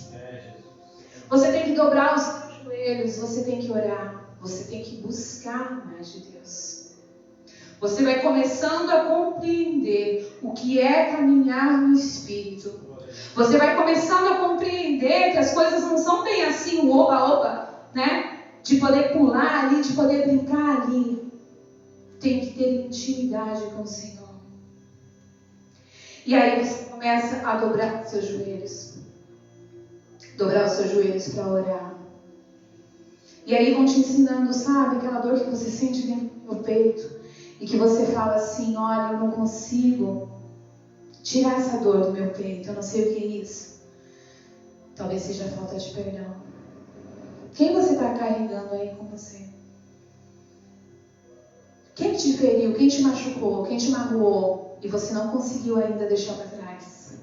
Você tem que dobrar os seus joelhos, você tem que orar, você tem que buscar mais de Deus. Você vai começando a compreender o que é caminhar no Espírito. Você vai começando a compreender que as coisas não são bem assim, o oba-oba, né? De poder pular ali, de poder brincar ali. Tem que ter intimidade com o Senhor. E aí você começa a dobrar os seus joelhos. Dobrar os seus joelhos para orar. E aí vão te ensinando, sabe, aquela dor que você sente dentro do peito. E que você fala assim: olha, eu não consigo tirar essa dor do meu peito. Eu não sei o que é isso. Talvez seja falta de perdão. Quem você está carregando aí com você? Quem te feriu? Quem te machucou? Quem te magoou? E você não conseguiu ainda deixar para trás.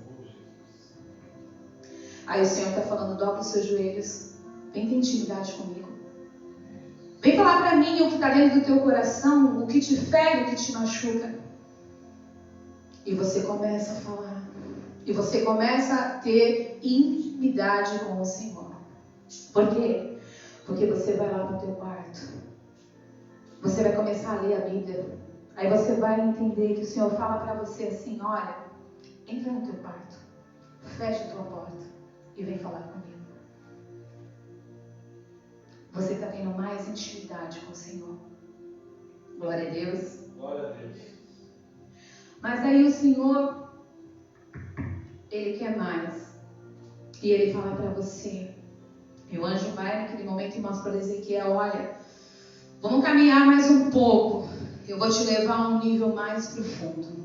Aí o Senhor está falando: dobra os seus joelhos. Vem ter intimidade comigo. Vem falar para mim o que está dentro do teu coração, o que te fere, o que te machuca. E você começa a falar. E você começa a ter intimidade com o Senhor. Por quê? Porque você vai lá para o teu quarto. Você vai começar a ler a Bíblia. Aí você vai entender que o Senhor fala para você assim: olha, entra no teu quarto. Fecha a tua porta. E vem falar comigo. Você está tendo mais intimidade com o Senhor. Glória a Deus. Glória a Deus. Mas aí o Senhor, Ele quer mais. E Ele fala para você. E o anjo vai naquele momento e mostra para Ezequiel: olha, vamos caminhar mais um pouco. Eu vou te levar a um nível mais profundo.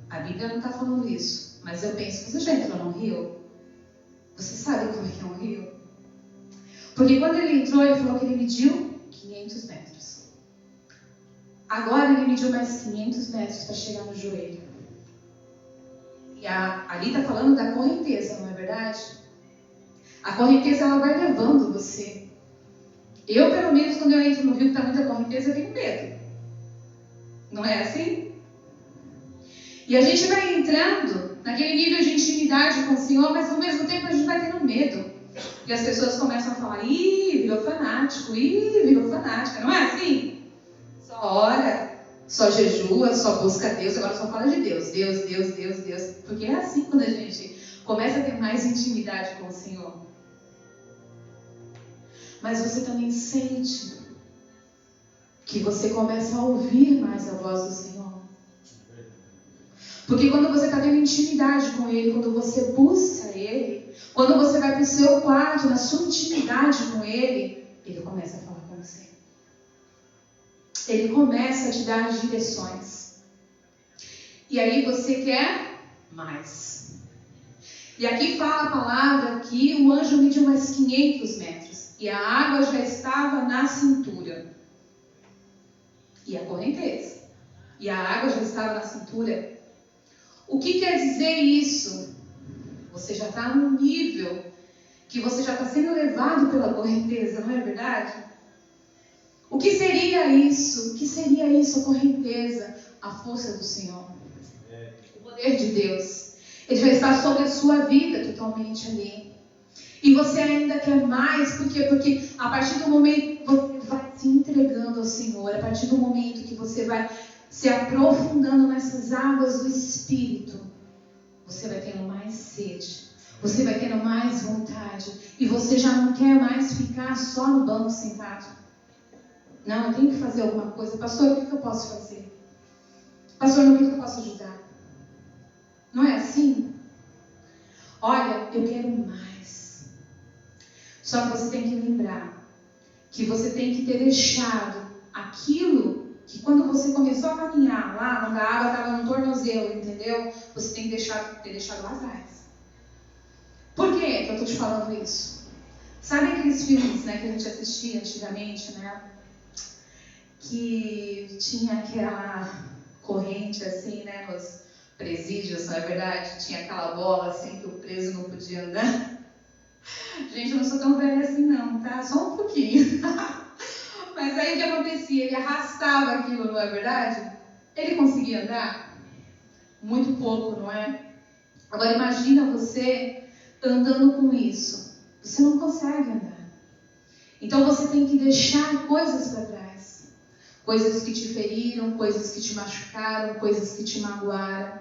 A Bíblia não está falando isso, mas eu penso: você já entrou num rio? Você sabe como é que é um rio? Porque quando ele entrou, ele falou que ele mediu 500 metros. Agora ele mediu mais 500 metros para chegar no joelho. E ali está falando da correnteza, não é verdade? A correnteza, ela vai levando você. Eu, pelo menos, quando eu entro no rio que está muita correnteza, eu tenho medo. Não é assim? E a gente vai entrando naquele nível de intimidade com o Senhor, mas ao mesmo tempo a gente vai tendo medo. E as pessoas começam a falar: ih, virou fanático, ih, virou fanática. Não é assim? Só ora, só jejua, só busca Deus, agora só fala de Deus. Deus, Deus, Deus, Deus. Porque é assim quando a gente começa a ter mais intimidade com o Senhor. Mas você também sente que você começa a ouvir mais a voz do Senhor. Porque quando você está tendo intimidade com Ele, quando você busca Ele, quando você vai para o seu quarto, na sua intimidade com Ele, Ele começa a falar com você. Ele começa a te dar as direções. E aí você quer mais. E aqui fala a palavra que o anjo mediu mais 500 metros. E a água já estava na cintura. E a correnteza. E a água já estava na cintura. O que quer dizer isso? Você já está num nível que você já está sendo levado pela correnteza, não é verdade? O que seria isso? O que seria isso, a correnteza? A força do Senhor. O poder de Deus. Ele já está sobre a sua vida totalmente ali. E você ainda quer mais, por quê? Porque a partir do momento que você vai se entregando ao Senhor, a partir do momento que você vai se aprofundando nessas águas do Espírito, você vai tendo mais sede, você vai tendo mais vontade, e você já não quer mais ficar só no banco sentado. Não, eu tenho que fazer alguma coisa. Pastor, o que eu posso fazer? Pastor, no que eu posso ajudar? Não é assim? Olha, eu quero mais. Só que você tem que lembrar que você tem que ter deixado aquilo que quando você começou a caminhar lá, quando a água estava no tornozelo, entendeu? Você tem que ter deixado lá atrás. Por que eu estou te falando isso? Sabe aqueles filmes, né, que a gente assistia antigamente, né? Que tinha aquela corrente assim, né, nos presídios, não é verdade? Tinha aquela bola assim que o preso não podia andar. Gente, eu não sou tão velha assim não, tá? Só um pouquinho. Mas aí o que acontecia? Ele arrastava aquilo, não é verdade? Ele conseguia andar? Muito pouco, não é? Agora imagina você andando com isso. Você não consegue andar. Então você tem que deixar coisas para trás. Coisas que te feriram, coisas que te machucaram, coisas que te magoaram.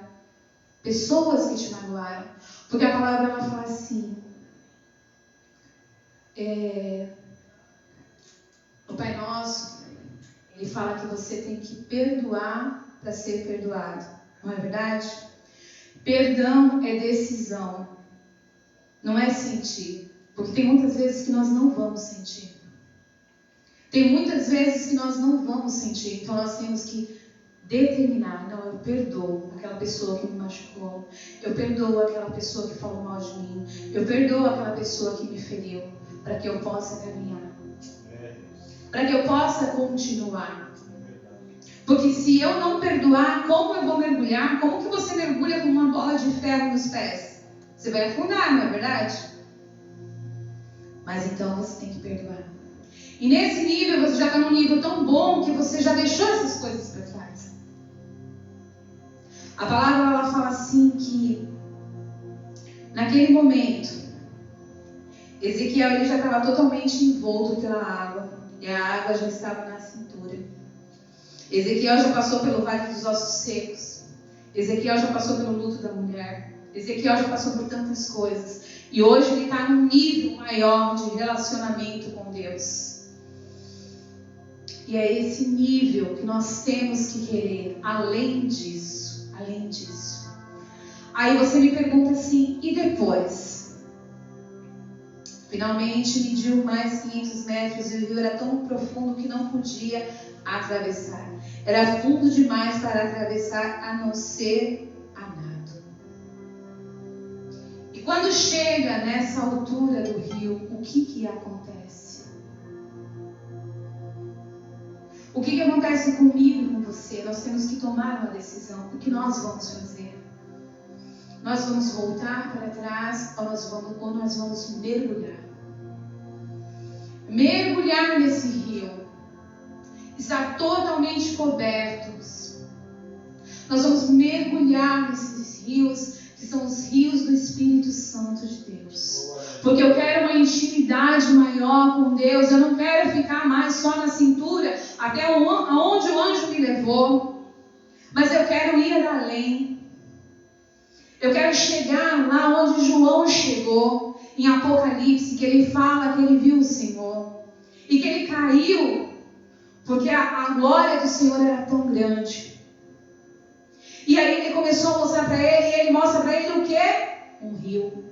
Pessoas que te magoaram. Porque a palavra ela fala assim. O Pai Nosso, ele fala que você tem que perdoar para ser perdoado. Não é verdade? Perdão é decisão. Não é sentir. Porque tem muitas vezes que nós não vamos sentir. Tem muitas vezes que nós não vamos sentir. Então nós temos que determinar. Não, eu perdoo aquela pessoa que me machucou. Eu perdoo aquela pessoa que falou mal de mim. Eu perdoo aquela pessoa que me feriu. Para que eu possa caminhar. Para que eu possa continuar. Porque se eu não perdoar, como eu vou mergulhar? Como que você mergulha com uma bola de ferro nos pés? Você vai afundar, não é verdade? Mas então você tem que perdoar. E nesse nível, você já está num nível tão bom que você já deixou essas coisas para trás. A palavra ela fala assim que naquele momento Ezequiel ele já estava totalmente envolto pela água. E a água já estava na cintura. Ezequiel já passou pelo vale dos ossos secos. Ezequiel já passou pelo luto da mulher. Ezequiel já passou por tantas coisas. E hoje ele está num nível maior de relacionamento com Deus. E é esse nível que nós temos que querer. Além disso. Além disso. Aí você me pergunta assim, e depois? Finalmente mediu mais 500 metros e o rio era tão profundo que não podia atravessar. Era fundo demais para atravessar, a não ser a nado. E quando chega nessa altura do rio, o que acontece? O que acontece comigo e com você? Nós temos que tomar uma decisão. O que nós vamos fazer? Nós vamos voltar para trás ou nós vamos mergulhar? Mergulhar nesse rio. Estar totalmente cobertos. Nós vamos mergulhar nesses rios, que são os rios do Espírito Santo de Deus. Porque eu quero uma intimidade maior com Deus. Eu não quero ficar mais só na cintura, até aonde o anjo me levou. Mas eu quero ir além. Eu quero chegar lá onde João chegou, em Apocalipse, que ele fala que ele viu o Senhor. E que ele caiu, porque a glória do Senhor era tão grande. E aí ele começou a mostrar para ele, e ele mostra para ele o quê? Um rio.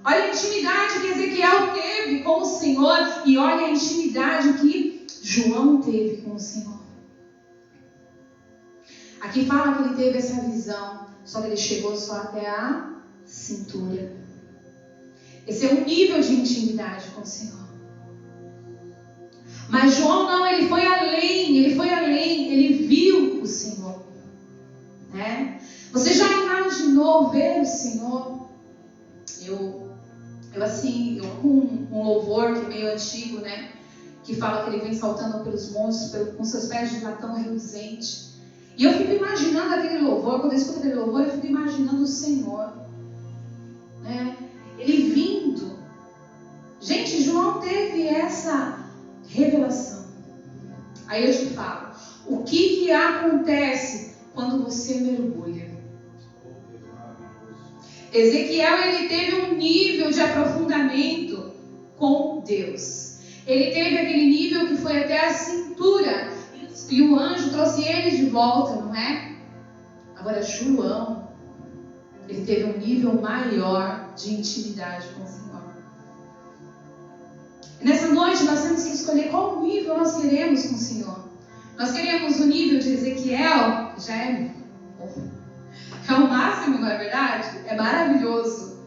Olha a intimidade que Ezequiel teve com o Senhor, e olha a intimidade que João teve com o Senhor. Aqui fala que ele teve essa visão, só que ele chegou só até a cintura. Esse é um nível de intimidade com o Senhor. Mas João não, ele foi além, ele viu o Senhor. Né? Você já imaginou ver o Senhor? Eu amo um louvor que é meio antigo, né? Que fala que ele vem saltando pelos montes, com seus pés de latão reluzente. E eu fico imaginando aquele louvor, quando eu escuto aquele louvor, eu fico imaginando o Senhor, né? Ele vindo. Gente, João teve essa revelação. Aí eu te falo, o que acontece quando você mergulha? Ezequiel, ele teve um nível de aprofundamento com Deus. Ele teve aquele nível que foi até a cintura. E o anjo trouxe ele de volta, não é? Agora, João, ele teve um nível maior de intimidade com o Senhor. E nessa noite nós temos que escolher qual nível nós queremos com o Senhor. Nós queremos o nível de Ezequiel, que já é o máximo, não é verdade? É maravilhoso.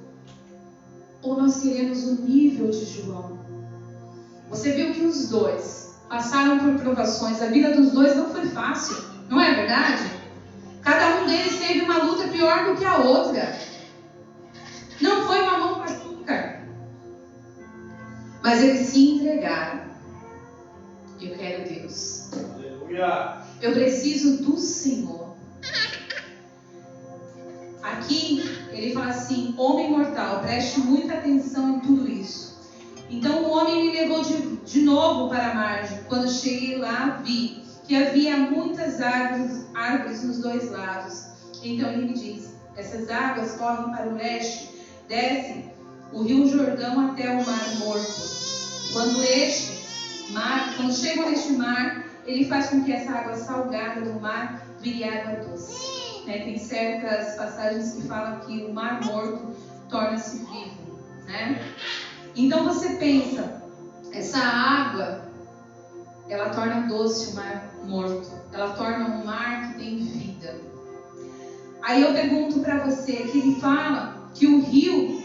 Ou nós queremos o nível de João? Você viu que os dois passaram por provações. A vida dos dois não foi fácil, não é verdade? Cada um deles teve uma luta pior do que a outra. Não foi uma mão com açúcar. Mas eles se entregaram. Eu quero Deus. Aleluia. Eu preciso do Senhor. Aqui ele fala assim: homem mortal, preste muita atenção em tudo isso. Então o homem me levou de novo para a margem. Quando cheguei lá, vi que havia muitas árvores nos dois lados. Então ele me disse: essas águas correm para o leste, desce o rio Jordão até o Mar Morto. Quando chegam neste mar, ele faz com que essa água salgada do mar vire água doce. Tem certas passagens que falam que o Mar Morto torna-se vivo, né? Então você pensa, essa água, ela torna doce o Mar Morto. Ela torna um mar que tem vida. Aí eu pergunto para você, que ele fala que o rio,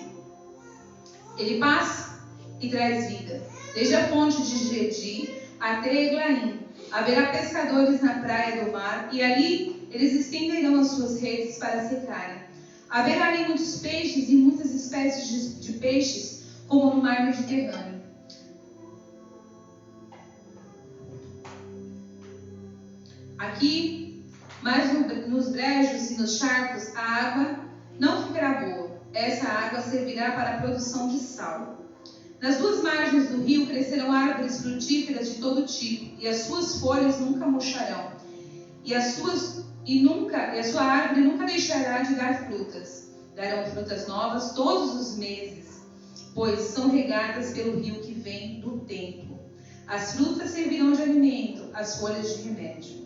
ele passa e traz vida. Desde a fonte de Gedi até Eglaim, haverá pescadores na praia do mar, e ali eles estenderão as suas redes para secarem. Haverá ali muitos peixes e muitas espécies de peixes, como no mar Mediterrâneo. Aqui, mas nos brejos e nos charcos, a água não ficará boa. Essa água servirá para a produção de sal. Nas duas margens do rio crescerão árvores frutíferas de todo tipo, e as suas folhas nunca murcharão, e a sua árvore nunca deixará de dar frutas. Darão frutas novas todos os meses, pois são regadas pelo rio que vem do tempo. As frutas servirão de alimento, as folhas de remédio.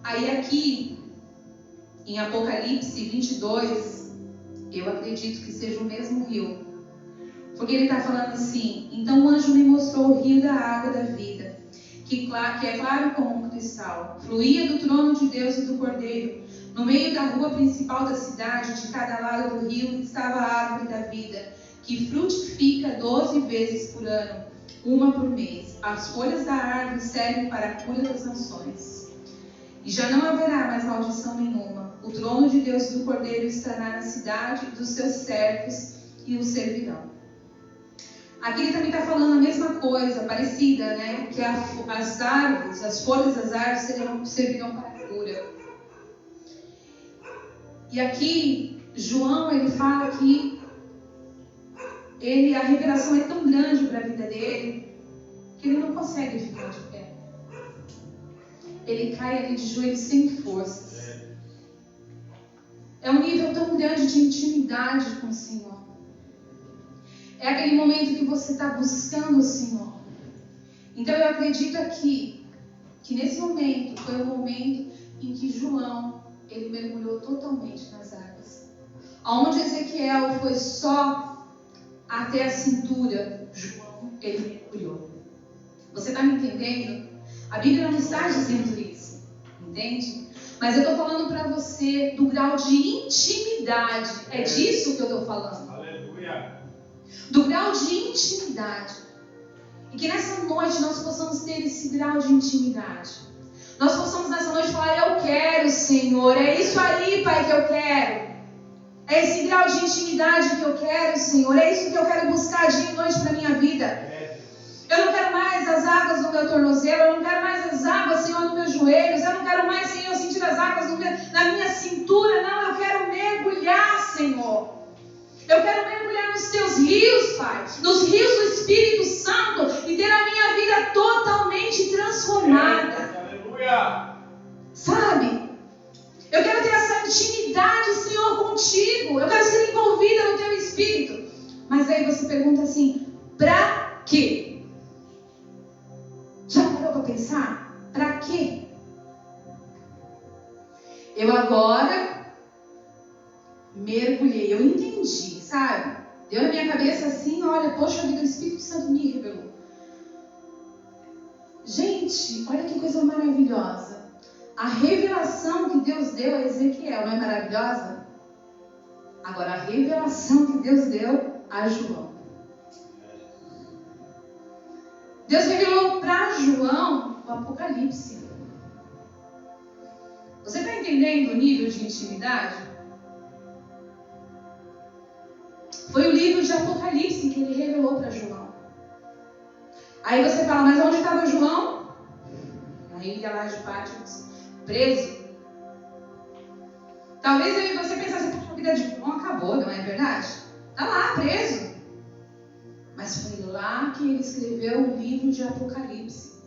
Aí aqui, em Apocalipse 22, eu acredito que seja o mesmo rio. Porque ele está falando assim: então o anjo me mostrou o rio da água da vida, que é claro como um cristal, fluía do trono de Deus e do Cordeiro. No meio da rua principal da cidade, de cada lado do rio, estava a árvore da vida, que frutifica 12 vezes por ano, uma por mês. As folhas da árvore servem para a cura das nações. E já não haverá mais maldição nenhuma. O trono de Deus e do Cordeiro estará na cidade, dos seus servos e o servirão. Aqui ele também está falando a mesma coisa, parecida, né? Que as árvores, as folhas das árvores servirão para a cura. E aqui, João, ele fala que a revelação é tão grande para a vida dele, que ele não consegue ficar de pé. Ele cai ali de joelhos sem forças. É um nível tão grande de intimidade com o Senhor. É aquele momento que você está buscando o Senhor. Então eu acredito aqui, que nesse momento foi o momento em que João, ele mergulhou totalmente nas águas. Aonde Ezequiel foi só até a cintura, João, ele mergulhou. Você está me entendendo? A Bíblia não está dizendo isso, entende? Mas eu estou falando para você do grau de intimidade. É disso que eu estou falando. Aleluia. Do grau de intimidade. E que nessa noite nós possamos ter esse grau de intimidade. Nós possamos nessa noite falar: eu quero, Senhor, é isso aí, Pai, que eu quero. É esse grau de intimidade que eu quero, Senhor. É isso que eu quero buscar dia e noite para a minha vida. Eu não quero mais as águas no meu tornozelo. Eu não quero mais as águas, Senhor, nos meus joelhos. Eu não quero mais, Senhor, sentir as águas na minha cintura. Não, eu quero mergulhar, Senhor. Eu quero mergulhar nos teus rios, Pai. Nos rios do Espírito Santo. E ter a minha vida totalmente transformada. Aleluia. Sabe? Eu quero ter essa intimidade, Senhor, contigo. Eu quero ser envolvida no teu Espírito. Mas aí você pergunta assim: pra quê? Já parou para pensar? Eu agora mergulhei, eu entendi, sabe? Deu na minha cabeça assim, olha, poxa vida, o Espírito Santo me revelou. Gente, olha que coisa maravilhosa. A revelação que Deus deu a Ezequiel não é maravilhosa? Agora, a revelação que Deus deu a João. Deus revelou para João o Apocalipse. Você está entendendo o nível de intimidade? Foi o livro de Apocalipse que ele revelou para João. Aí você fala, mas onde estava João? Na ilha lá de Patmos, preso. Talvez aí você pensasse, a vida de João acabou, não é verdade? Está lá, preso. Mas foi lá que ele escreveu o livro de Apocalipse.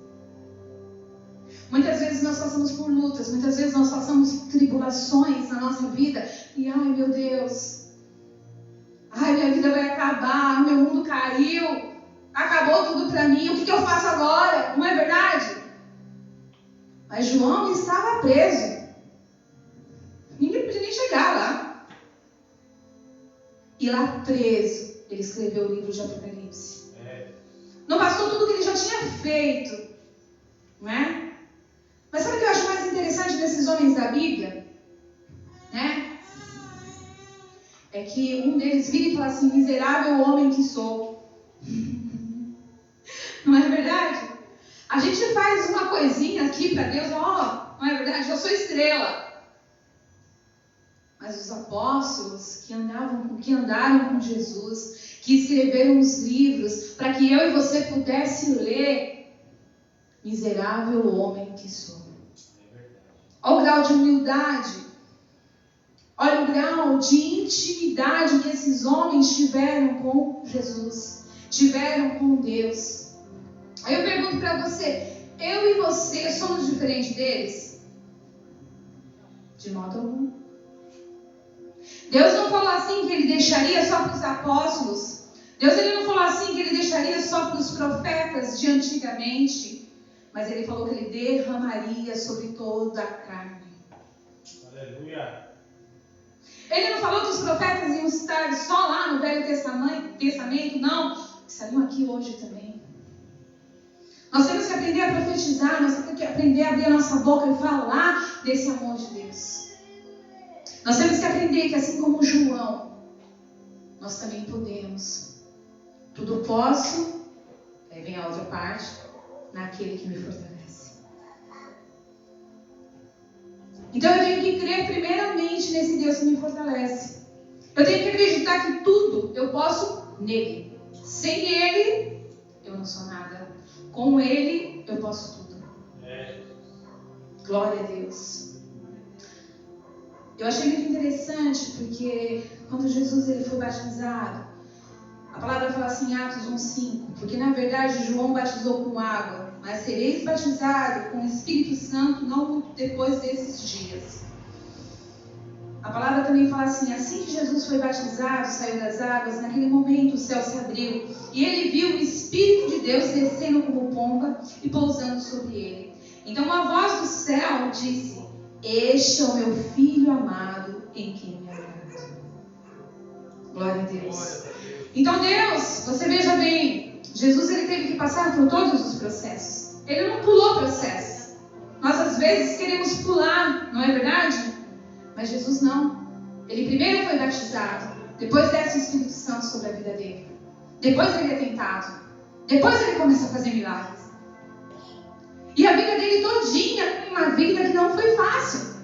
Muitas vezes nós passamos por lutas, muitas vezes nós passamos tribulações na nossa vida. E ai meu Deus, ai minha vida vai acabar, meu mundo caiu, acabou tudo para mim, o que eu faço agora? Não é verdade? Mas João estava preso. Ninguém podia nem chegar lá. E lá preso, ele escreveu o livro de Apocalipse. Não bastou tudo que ele já tinha feito, não é? Mas sabe o que eu acho mais interessante desses homens da Bíblia? Né? É que um deles vira e fala assim, miserável homem que sou. Não é verdade? A gente faz uma coisinha aqui para Deus, ó, não é verdade? Eu sou estrela. Mas os apóstolos que andaram com Jesus, que escreveram os livros para que eu e você pudesse ler, miserável homem que sou. Olha o grau de humildade, olha o grau de intimidade que esses homens tiveram com Jesus, tiveram com Deus. Aí eu pergunto para você, eu e você somos diferentes deles? De modo algum. Deus não falou assim que ele deixaria só para os apóstolos. Deus ele não falou assim que ele deixaria só para os profetas de antigamente. Mas ele falou que ele derramaria sobre toda a carne. Aleluia. Ele não falou que os profetas iam estar só lá no Velho Testamento, não. Estariam aqui hoje também. Nós temos que aprender a profetizar, nós temos que aprender a abrir a nossa boca e falar desse amor de Deus. Nós temos que aprender que assim como João, nós também podemos. Tudo posso, aí vem a outra parte, naquele que me fortalece. Então eu tenho que crer primeiramente nesse Deus que me fortalece. Eu tenho que acreditar que tudo eu posso nele. Sem ele, eu não sou nada. Com ele, eu posso tudo. Glória a Deus. Eu achei muito interessante porque quando Jesus ele foi batizado, a palavra fala assim em Atos 1:5, porque na verdade João batizou com água, mas sereis batizados com o Espírito Santo não muito depois desses dias. A palavra também fala assim que Jesus foi batizado, saiu das águas, naquele momento o céu se abriu e ele viu o Espírito de Deus descendo como pomba e pousando sobre ele. Então uma voz do céu disse, este é o meu Filho amado em quem me agrado. Glória a Deus. Então Deus, você veja bem, Jesus ele teve que passar por todos os processos. Ele não pulou processos. Nós às vezes queremos pular, não é verdade? Mas Jesus não. Ele primeiro foi batizado, depois desce o Espírito Santo sobre a vida dele. Depois ele é tentado. Depois ele começa a fazer milagres. E a vida dele todinha, uma vida que não foi fácil.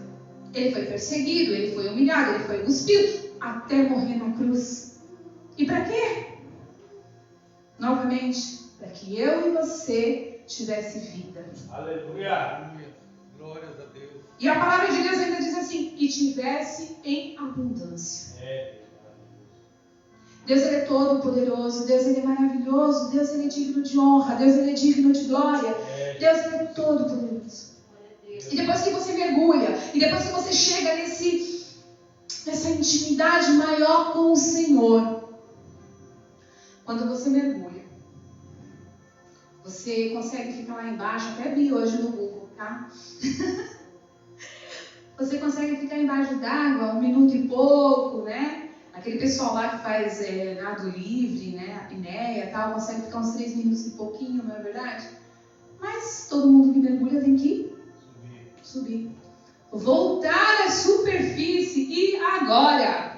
Ele foi perseguido, ele foi humilhado, ele foi cuspido, até morrer na cruz. E para quê? Novamente, para que eu e você tivesse vida. Aleluia. Glórias a Deus. E a palavra de Deus ainda diz assim, e tivesse em abundância. Deus ele é todo poderoso, Deus ele é maravilhoso, Deus ele é digno de honra, Deus ele é digno de glória, Deus ele é todo poderoso. E depois que você mergulha, e depois que você chega nessa intimidade maior com o Senhor, quando você mergulha, você consegue ficar lá embaixo, até vi hoje no Google, tá? Você consegue ficar embaixo d'água 1 minuto e pouco, né? Aquele pessoal lá que faz nado livre, né? Apneia e tal, consegue ficar uns 3 minutos e pouquinho, não é verdade? Mas todo mundo que mergulha tem que subir. Voltar à superfície. E agora?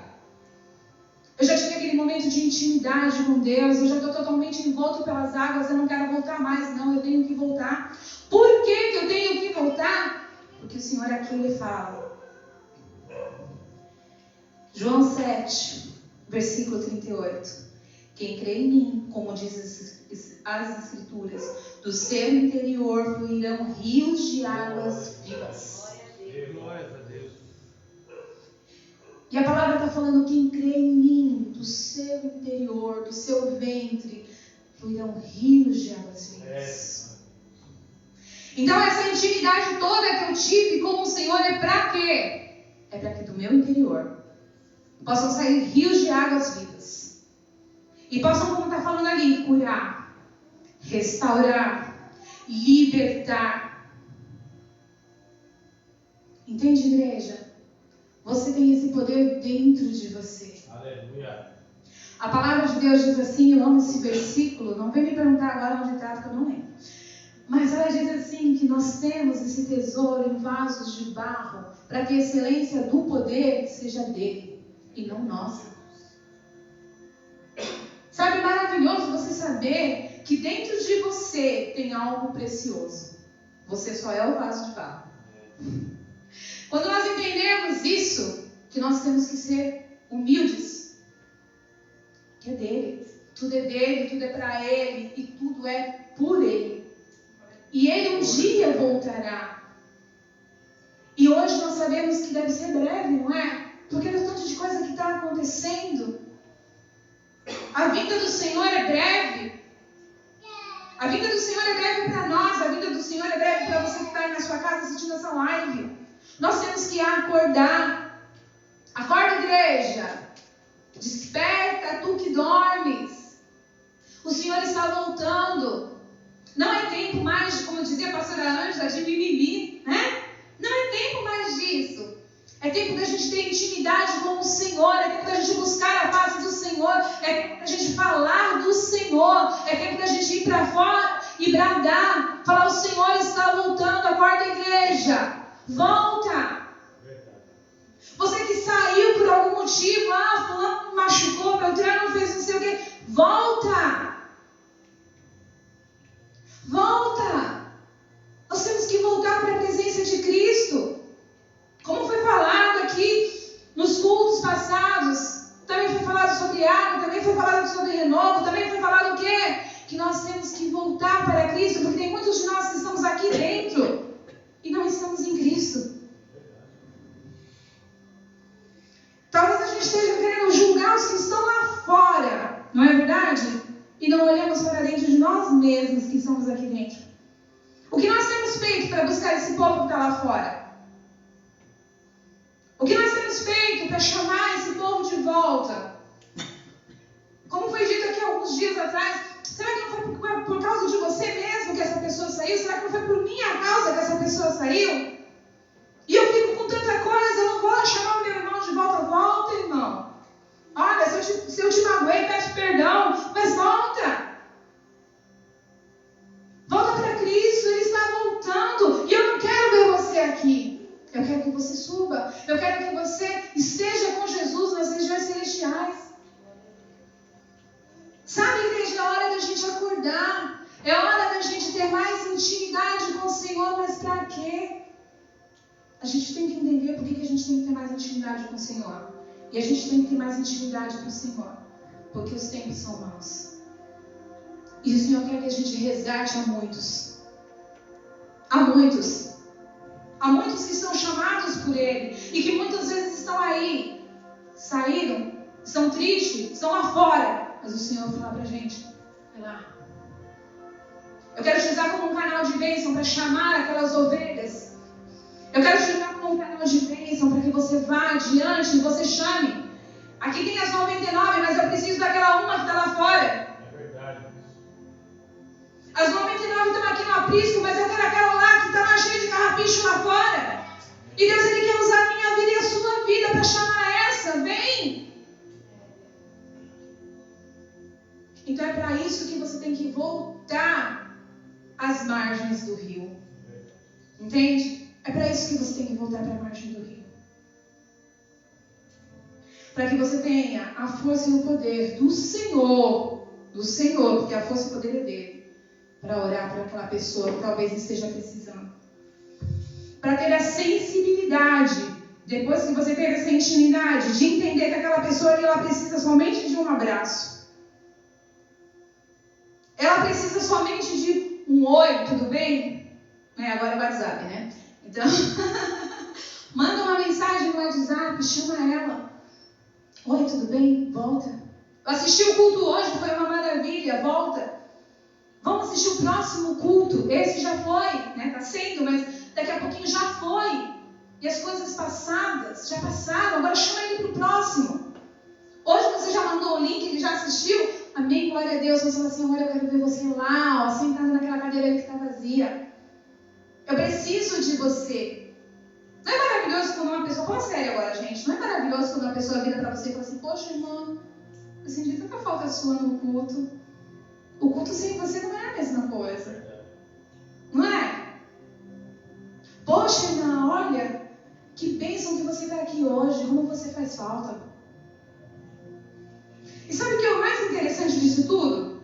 Eu já tive aquele momento de intimidade com Deus, eu já estou totalmente envolto pelas águas, eu não quero voltar mais, não, eu tenho que voltar. Por que eu tenho que voltar? Porque o Senhor aqui, Ele fala. João 7, versículo 38. Quem crê em mim, como diz as Escrituras, do seu interior fluirão rios de águas vivas. Glória a Deus. E a palavra está falando, quem crê em mim, do seu interior, do seu ventre, fluirão rios de águas vivas. Então essa intimidade toda que eu tive com o Senhor é para quê? É para que do meu interior possam sair rios de águas vivas. E possam, como está falando ali, curar, restaurar, libertar. Entende, igreja? Você tem esse poder dentro de você. Aleluia. A palavra de Deus diz assim, eu amo esse versículo, não vem me perguntar agora onde está, porque eu não lembro. Mas ela diz assim, que nós temos esse tesouro em vasos de barro, para que a excelência do poder seja dele, e não nossa. Sabe, maravilhoso você saber que dentro de você tem algo precioso. Você só é o vaso de barro. Quando nós entendemos isso, que nós temos que ser humildes, que é dele, tudo é para ele e tudo é por ele. E ele um dia voltará. E hoje nós sabemos que deve ser breve, não é? Porque o tanto de coisa que está acontecendo. A vinda do Senhor é breve. A vinda do Senhor é breve para nós. A vinda do Senhor é breve para você que está aí na sua casa assistindo essa live. Nós temos que acordar. Acorda, igreja. Desperta, tu que dormes. O Senhor está voltando. Não é tempo mais de, como dizia a pastora Ângela, de mimimi, né? Não é tempo mais disso. É tempo da gente ter intimidade com o Senhor. É tempo da gente buscar a face do Senhor. É tempo da gente falar do Senhor. É tempo da gente ir para fora e bradar. Falar, o Senhor está voltando. Acorda, igreja. Volta. Você que saiu por algum motivo, fulano machucou, Beltrano fez não sei o quê. Volta. Volta. Nós temos que voltar para a presença de Cristo. Como foi falado aqui nos cultos passados, também foi falado sobre água, também foi falado sobre renovo, também foi falado o quê? Que nós temos que voltar para Cristo, porque tem muitos de nós que estamos aqui dentro e não estamos em Cristo. Talvez a gente esteja querendo julgar os que estão lá fora, não é verdade? E não olhamos para dentro de nós mesmos que estamos aqui dentro. O que nós temos feito para buscar esse povo que está lá fora? O que nós temos feito para chamar esse povo de volta? Como foi dito aqui alguns dias atrás, será que não foi por causa de você mesmo que essa pessoa saiu? Será que não foi por minha causa que essa pessoa saiu? E eu fico com tanta coisa, eu não vou chamar o meu irmão de volta. Volta, irmão. Olha, se eu te magoei, peço perdão, mas volta. Volta para Cristo, Ele está voltando. E eu não quero ver você aqui. Eu quero que você suba. Eu quero que você esteja com Jesus nas regiões celestiais. Sabe, igreja, é hora da gente acordar. É hora da gente ter mais intimidade com o Senhor. Mas para quê? A gente tem que entender por que a gente tem que ter mais intimidade com o Senhor. E a gente tem que ter mais intimidade com o Senhor. Porque os tempos são maus. E o Senhor quer que a gente resgate a muitos. Há muitos. Há muitos que são chamados por Ele. E que muitas vezes estão aí. Saíram. Estão tristes. Estão lá fora. Mas o Senhor fala pra gente. Vai lá. Eu quero te usar como um canal de bênção para chamar aquelas ovelhas. Eu quero te usar como um canal de bênção para que você vá adiante e você chame. Aqui tem as 99, mas eu preciso daquela uma que está lá fora. É verdade. As 99 estão aqui no aprisco, mas eu quero aquela lá que está lá cheia de carrapicho lá fora. E Deus, Ele quer usar voltar para a margem do rio. Para que você tenha a força e o poder do Senhor, porque a força e o poder é dele, para orar para aquela pessoa que talvez esteja precisando. Para ter a sensibilidade, depois que você teve essa intimidade, de entender que aquela pessoa ali, ela precisa somente de um abraço. Ela precisa somente de um oi, tudo bem? Agora é o WhatsApp, né? Então, manda uma mensagem no WhatsApp, chama ela. Oi, tudo bem? Volta. Eu assisti o culto hoje, foi uma maravilha, volta. Vamos assistir o próximo culto. Esse já foi, né? Tá sendo, mas daqui a pouquinho já foi. E as coisas passadas já passaram, agora chama ele para o próximo. Hoje você já mandou o link, ele já assistiu? Amém, glória a Deus. Você fala assim, olha, eu quero ver você lá, ó, sentado naquela cadeira ali que está vazia. Eu preciso de você. Não é maravilhoso quando uma pessoa... Fala sério agora, gente. Não é maravilhoso quando uma pessoa vira para você e fala assim, poxa, irmão, eu senti tanta falta sua no culto. O culto sem você não é a mesma coisa. Não é? Poxa, irmã, olha, que bênção que você está aqui hoje. Como você faz falta. E sabe o que é o mais interessante disso tudo?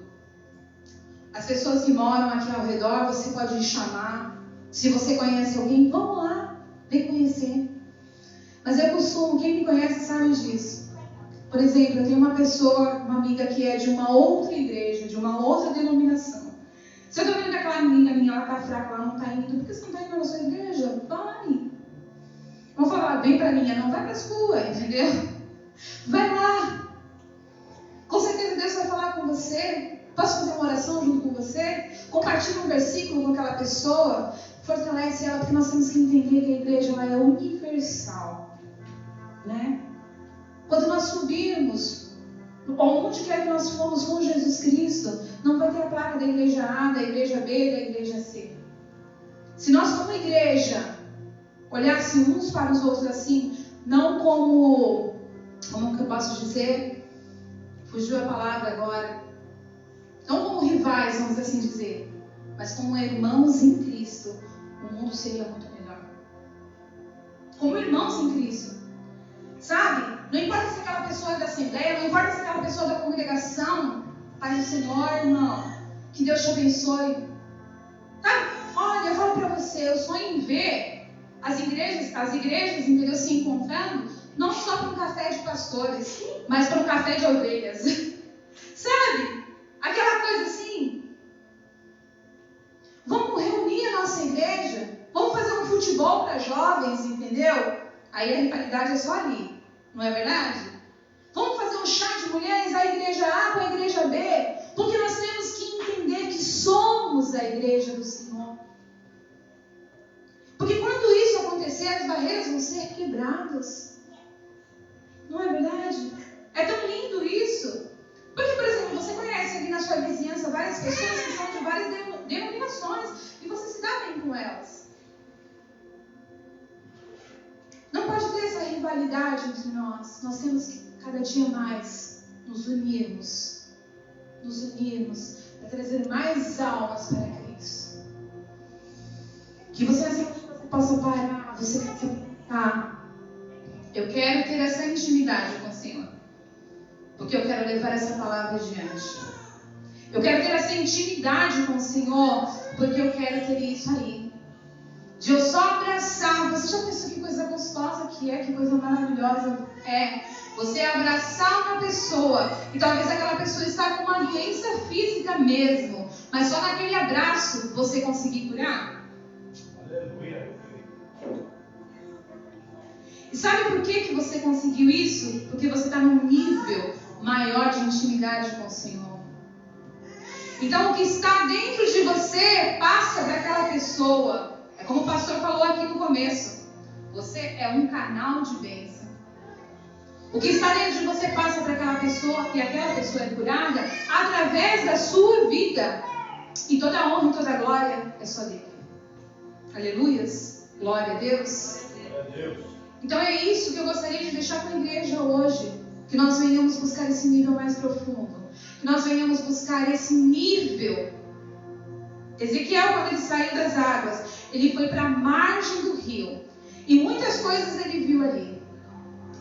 As pessoas que moram aqui ao redor, você pode chamar. Se você conhece alguém, vamos lá, vem conhecer. Mas eu costumo, quem me conhece sabe disso. Por exemplo, eu tenho uma pessoa, uma amiga que é de uma outra igreja, de uma outra denominação. Se eu estou vendo que aquela amiga minha, ela está fraca, ela não está indo, por que você não está indo na sua igreja? Vai. Vamos falar, vem para a minha, não vai para a sua, entendeu? Vai lá. Com certeza Deus vai falar com você. Posso fazer uma oração junto com você? Compartilha um versículo com aquela pessoa. Fortalece ela, porque nós temos que entender que a igreja ela é universal. Né? Quando nós subirmos, onde quer que nós formos com Jesus Cristo, não vai ter a placa da igreja A, da igreja B, da igreja C. Se nós como igreja olhássemos uns para os outros assim, não como que eu posso dizer? Fugiu a palavra agora. Não como rivais, vamos assim dizer, mas como irmãos em Cristo, o mundo seria muito melhor. Como irmãos em Cristo. Sabe? Não importa se aquela pessoa é da Assembleia, não importa se aquela pessoa é da congregação. Pai do Senhor, irmão. Que Deus te abençoe. Sabe? Olha, eu falo para você, eu sonho em ver as igrejas, entendeu, se encontrando, não só para um café de pastores, mas para um café de ovelhas. Sabe? Aquela coisa assim. Vamos reunir a nossa igreja. Vamos fazer um futebol para jovens, entendeu? Aí a rivalidade é só ali. Não é verdade? Vamos fazer um chá de mulheres, a igreja A com a igreja B. Porque nós temos que entender que somos a igreja do Senhor. Porque quando isso acontecer, as barreiras vão ser quebradas. Não é verdade? É tão lindo isso. Porque, por exemplo, você conhece ali na sua vizinhança várias pessoas que são de várias denominações e você se dá bem com elas. Não pode ter essa rivalidade entre nós. Nós temos que cada dia mais nos unirmos para trazer mais almas para Cristo. Que você possa parar, você possa pensar, eu quero ter essa intimidade com o Senhor. Porque eu quero levar essa palavra adiante. Eu quero ter essa intimidade com o Senhor, porque eu quero ter isso aí. De eu só abraçar. Você já pensou que coisa gostosa que é, que coisa maravilhosa é? Você abraçar uma pessoa, e talvez aquela pessoa está com uma doença física mesmo, mas só naquele abraço você conseguir curar. Aleluia. E sabe por que você conseguiu isso? Porque você está num nível maior de intimidade com o Senhor. Então o que está dentro de você passa para aquela pessoa. É como o pastor falou aqui no começo. Você é um canal de bênção. O que está dentro de você passa para aquela pessoa e aquela pessoa é curada através da sua vida. E toda a honra e toda a glória é só dele. Aleluias. Glória a Deus. Glória a Deus. Então é isso que eu gostaria de deixar com a igreja hoje. Que nós venhamos buscar esse nível mais profundo. Que nós venhamos buscar esse nível. Ezequiel, quando ele saiu das águas, ele foi para a margem do rio. E muitas coisas ele viu ali.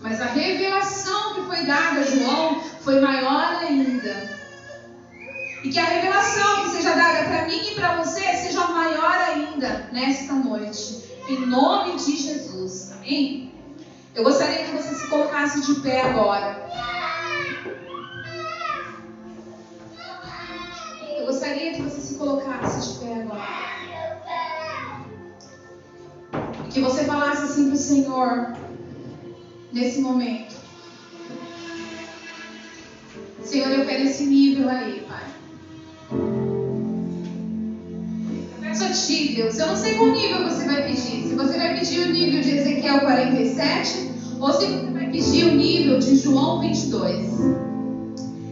Mas a revelação que foi dada a João foi maior ainda. E que a revelação que seja dada para mim e para você seja maior ainda nesta noite. Em nome de Jesus. Amém? Eu gostaria que você se colocasse de pé agora. Eu gostaria que você se colocasse de pé agora. E que você falasse assim para o Senhor, nesse momento. Senhor, eu quero esse nível aí, Pai. Eu peço a Ti, Deus. Eu não sei qual nível você vai pedir. Se você vai pedir o nível de Ezequiel 47 ou se você vai pedir o nível de João 22.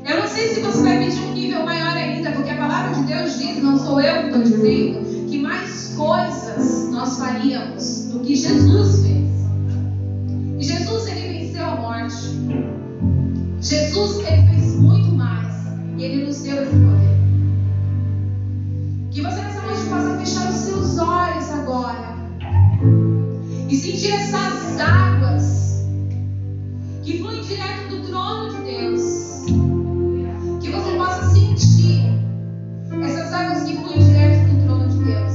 Eu não sei se você vai pedir um nível maior ainda, porque a palavra de Deus diz, não sou eu que estou dizendo, que mais coisas nós faríamos do que Jesus fez. E Jesus, ele venceu a morte. Jesus, ele fez muito mais. E ele nos deu esse poder. Que você nessa noite possa fechar os seus olhos agora e sentir essas águas que fluem direto do trono de Deus. Que você possa sentir essas águas que fluem direto do trono de Deus.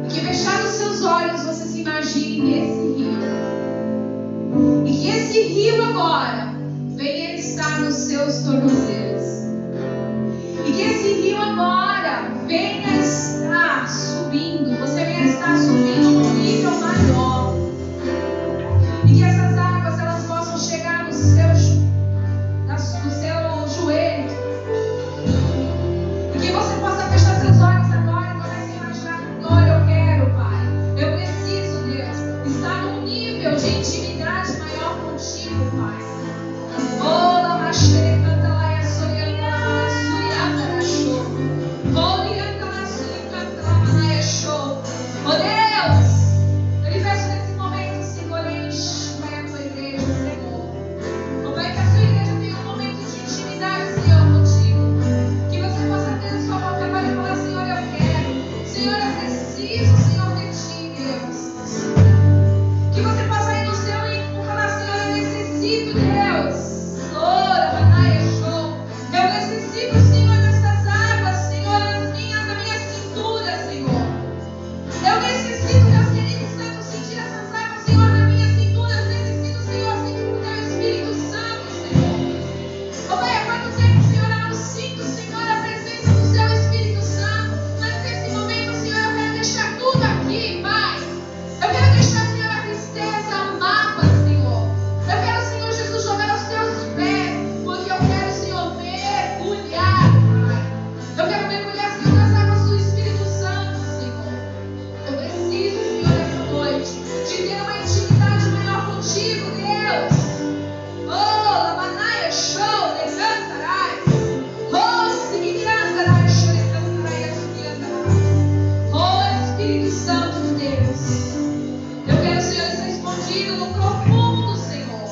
E que fechados os seus olhos você se imagine nesse rio. E que esse rio agora venha estar nos seus tornozelos. E que esse rio agora venha estar subindo. Você venha estar subindo num nível maior. E que essas águas elas possam chegar no seu joelho. E que você possa fechar seus olhos agora e comece a imaginar: Senhor, eu quero, Pai. Eu preciso, Deus, estar num nível de intimidade maior contigo, Pai. Oh, lama xerecanta lá e a sorianda lá, surianda na show. Oh, lianda lá, suricanta lá, manaia show. Oh, Deus, eu lhe peço nesse momento, Senhor, enche, Pai, a tua igreja, Senhor. Oh, Pai, que a sua igreja tenha um momento de intimidade, Senhor, contigo. Que você possa ter a sua boca agora e falar: Senhor, eu quero. Senhor, eu preciso, Senhor, de ti, Deus. Que você possa ir no seu íntimo e falar: Senhor, eu necessito, Deus. Ora, manaia, show. Eu necessito, Senhor, dessas águas, Senhor, na minha cintura, Senhor. Eu necessito, Deus querido e santo, sentir essas águas, Senhor, na minha cintura. Eu necessito, Senhor, sentir o teu Espírito Santo, Senhor. Oh, Pai, há quanto tempo, Senhor, eu não sinto, Senhor, a presença do seu Espírito Santo. Mas nesse momento, Senhor, eu quero deixar tudo aqui, Pai. Eu quero deixar, Senhor, a tristeza, a mágoa, Senhor. Eu quero, Senhor Jesus, jogar aos teus pés, porque eu quero, Senhor, mergulhar, Pai. Eu quero mergulhar, Senhor, nas águas do Espírito Santo, Senhor. Eu preciso, Senhor, essa noite, de ter uma intimidade maior contigo, Deus. Oh, lamanaia, show, levantarai. Oh, seguirantarai, chorecantarai, assumiantarai. Oh, Espírito Santo de Deus. Eu quero, Senhor, estar escondido no profundo, Senhor.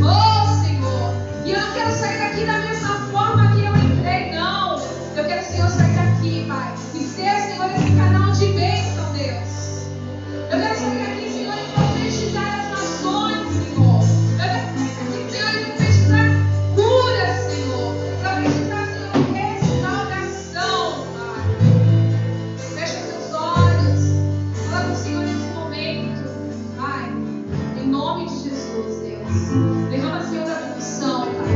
Oh, Senhor. E eu não quero sair daqui da mesma forma que eu entrei, não. Eu quero, Senhor, sair daqui, Pai, e ser, Senhor, esse canal de bênção, Deus. Eu quero sair daqui, Senhor, e profetizar as nações, Senhor. Eu quero sair daqui, Senhor, e profetizar cura, Senhor. Profetizar, Senhor, restauração, Pai. Fecha seus olhos. Fala com o Senhor nesse momento, Pai. Em nome de Jesus, Deus. Derrama, Senhor, a unção, Pai.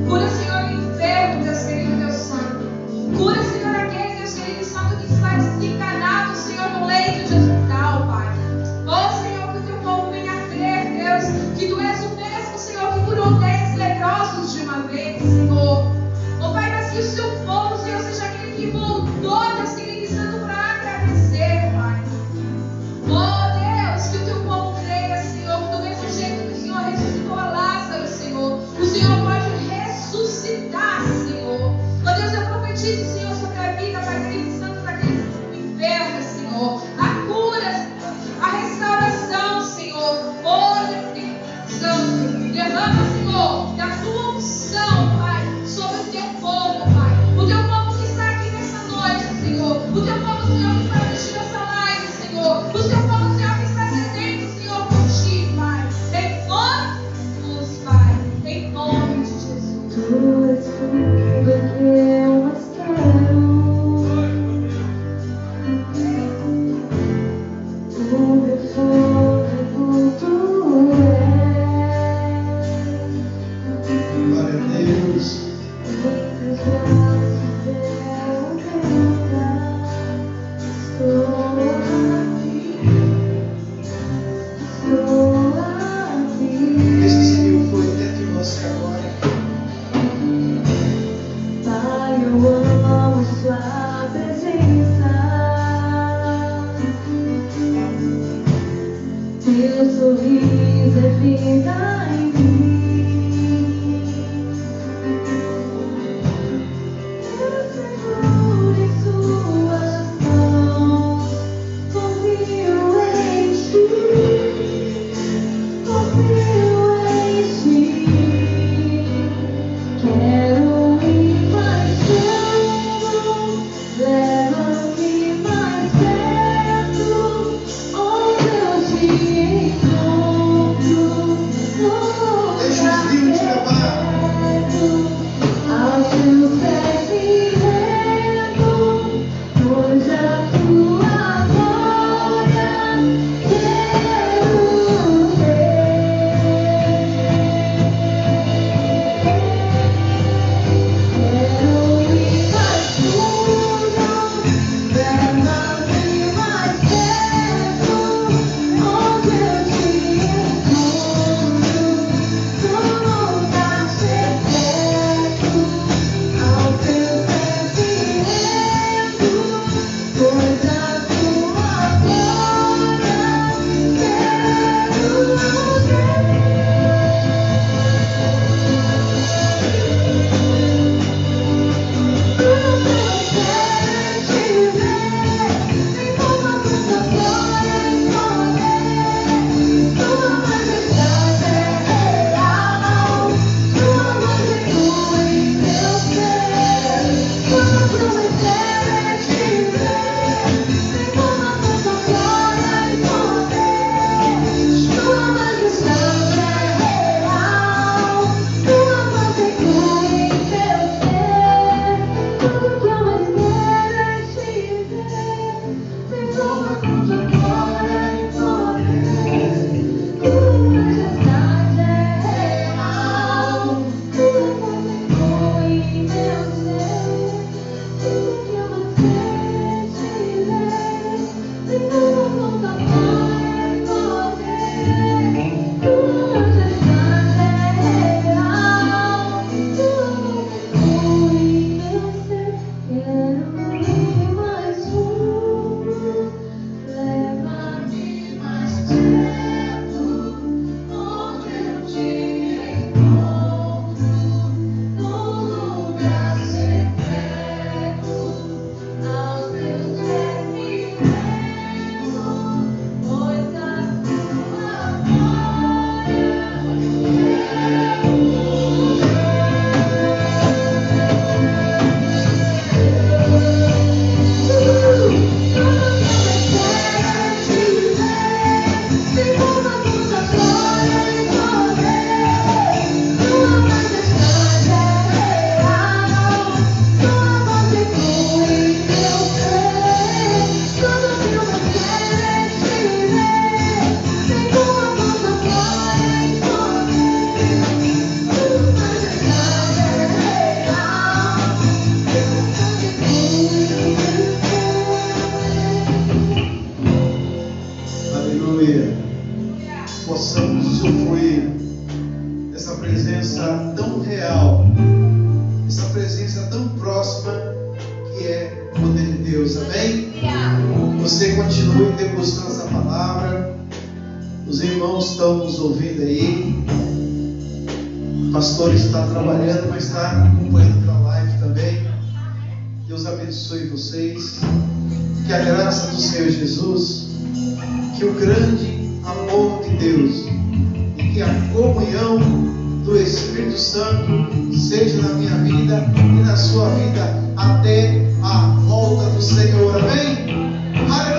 Cura, Senhor, o enfermo, Deus querido, Deus santo. Cura, Senhor, aquele, Deus querido, santo, que está desencanado, Senhor, no leito de hospital, Pai. Oh, Senhor, que o teu povo venha a crer, Deus, que tu és o mesmo, Senhor, que curou 10 leprosos de uma vez, Senhor. Oh, Pai, mas que o seu povo, Senhor, seja aquele que voltou, Deus querido, santo, para agradecer, Pai. Oh, Deus, que o teu povo creia, Senhor, que do mesmo jeito que o Senhor ressuscitou a Lázaro, Senhor, o Senhor pode ressuscitar, Senhor. Oh, Deus, eu profetizo, Senhor, sobre a vida, Pai querido, santo, daqueles que estão enfermos, Senhor. A cura, a restauração, Senhor. Oh, Espírito Santo, derrama, Senhor, da tua unção, Pai, sobre o teu povo, Pai. O teu povo que está aqui nessa noite, Senhor. Teu sorriso é vida em mim. Eu seguro em suas mãos, confio em ti, confio em ti. Quero ir mais fundo, leva-me mais perto, onde eu te encontro, no Deixa os rios te levar. aos teus pés me rendo, pois a tua glória quero ver. Quero ir mais fundo, leva-me mais perto, onde eu te encontro, no lugar secreto, aos teus pés me rendo, pois a tua glória Aleluia. Possamos usufruir dessa presença tão real, essa presença tão próxima que é o poder de Deus. Amém? Você continue degustando essa palavra. Os irmãos estão nos ouvindo aí. O pastor está trabalhando, mas está acompanhando pela live também. Deus abençoe vocês. Que a graça do Senhor Jesus, que o grande amor de Deus e que a comunhão do Espírito Santo seja na minha vida e na sua vida até a volta do Senhor. Amém? Aleluia!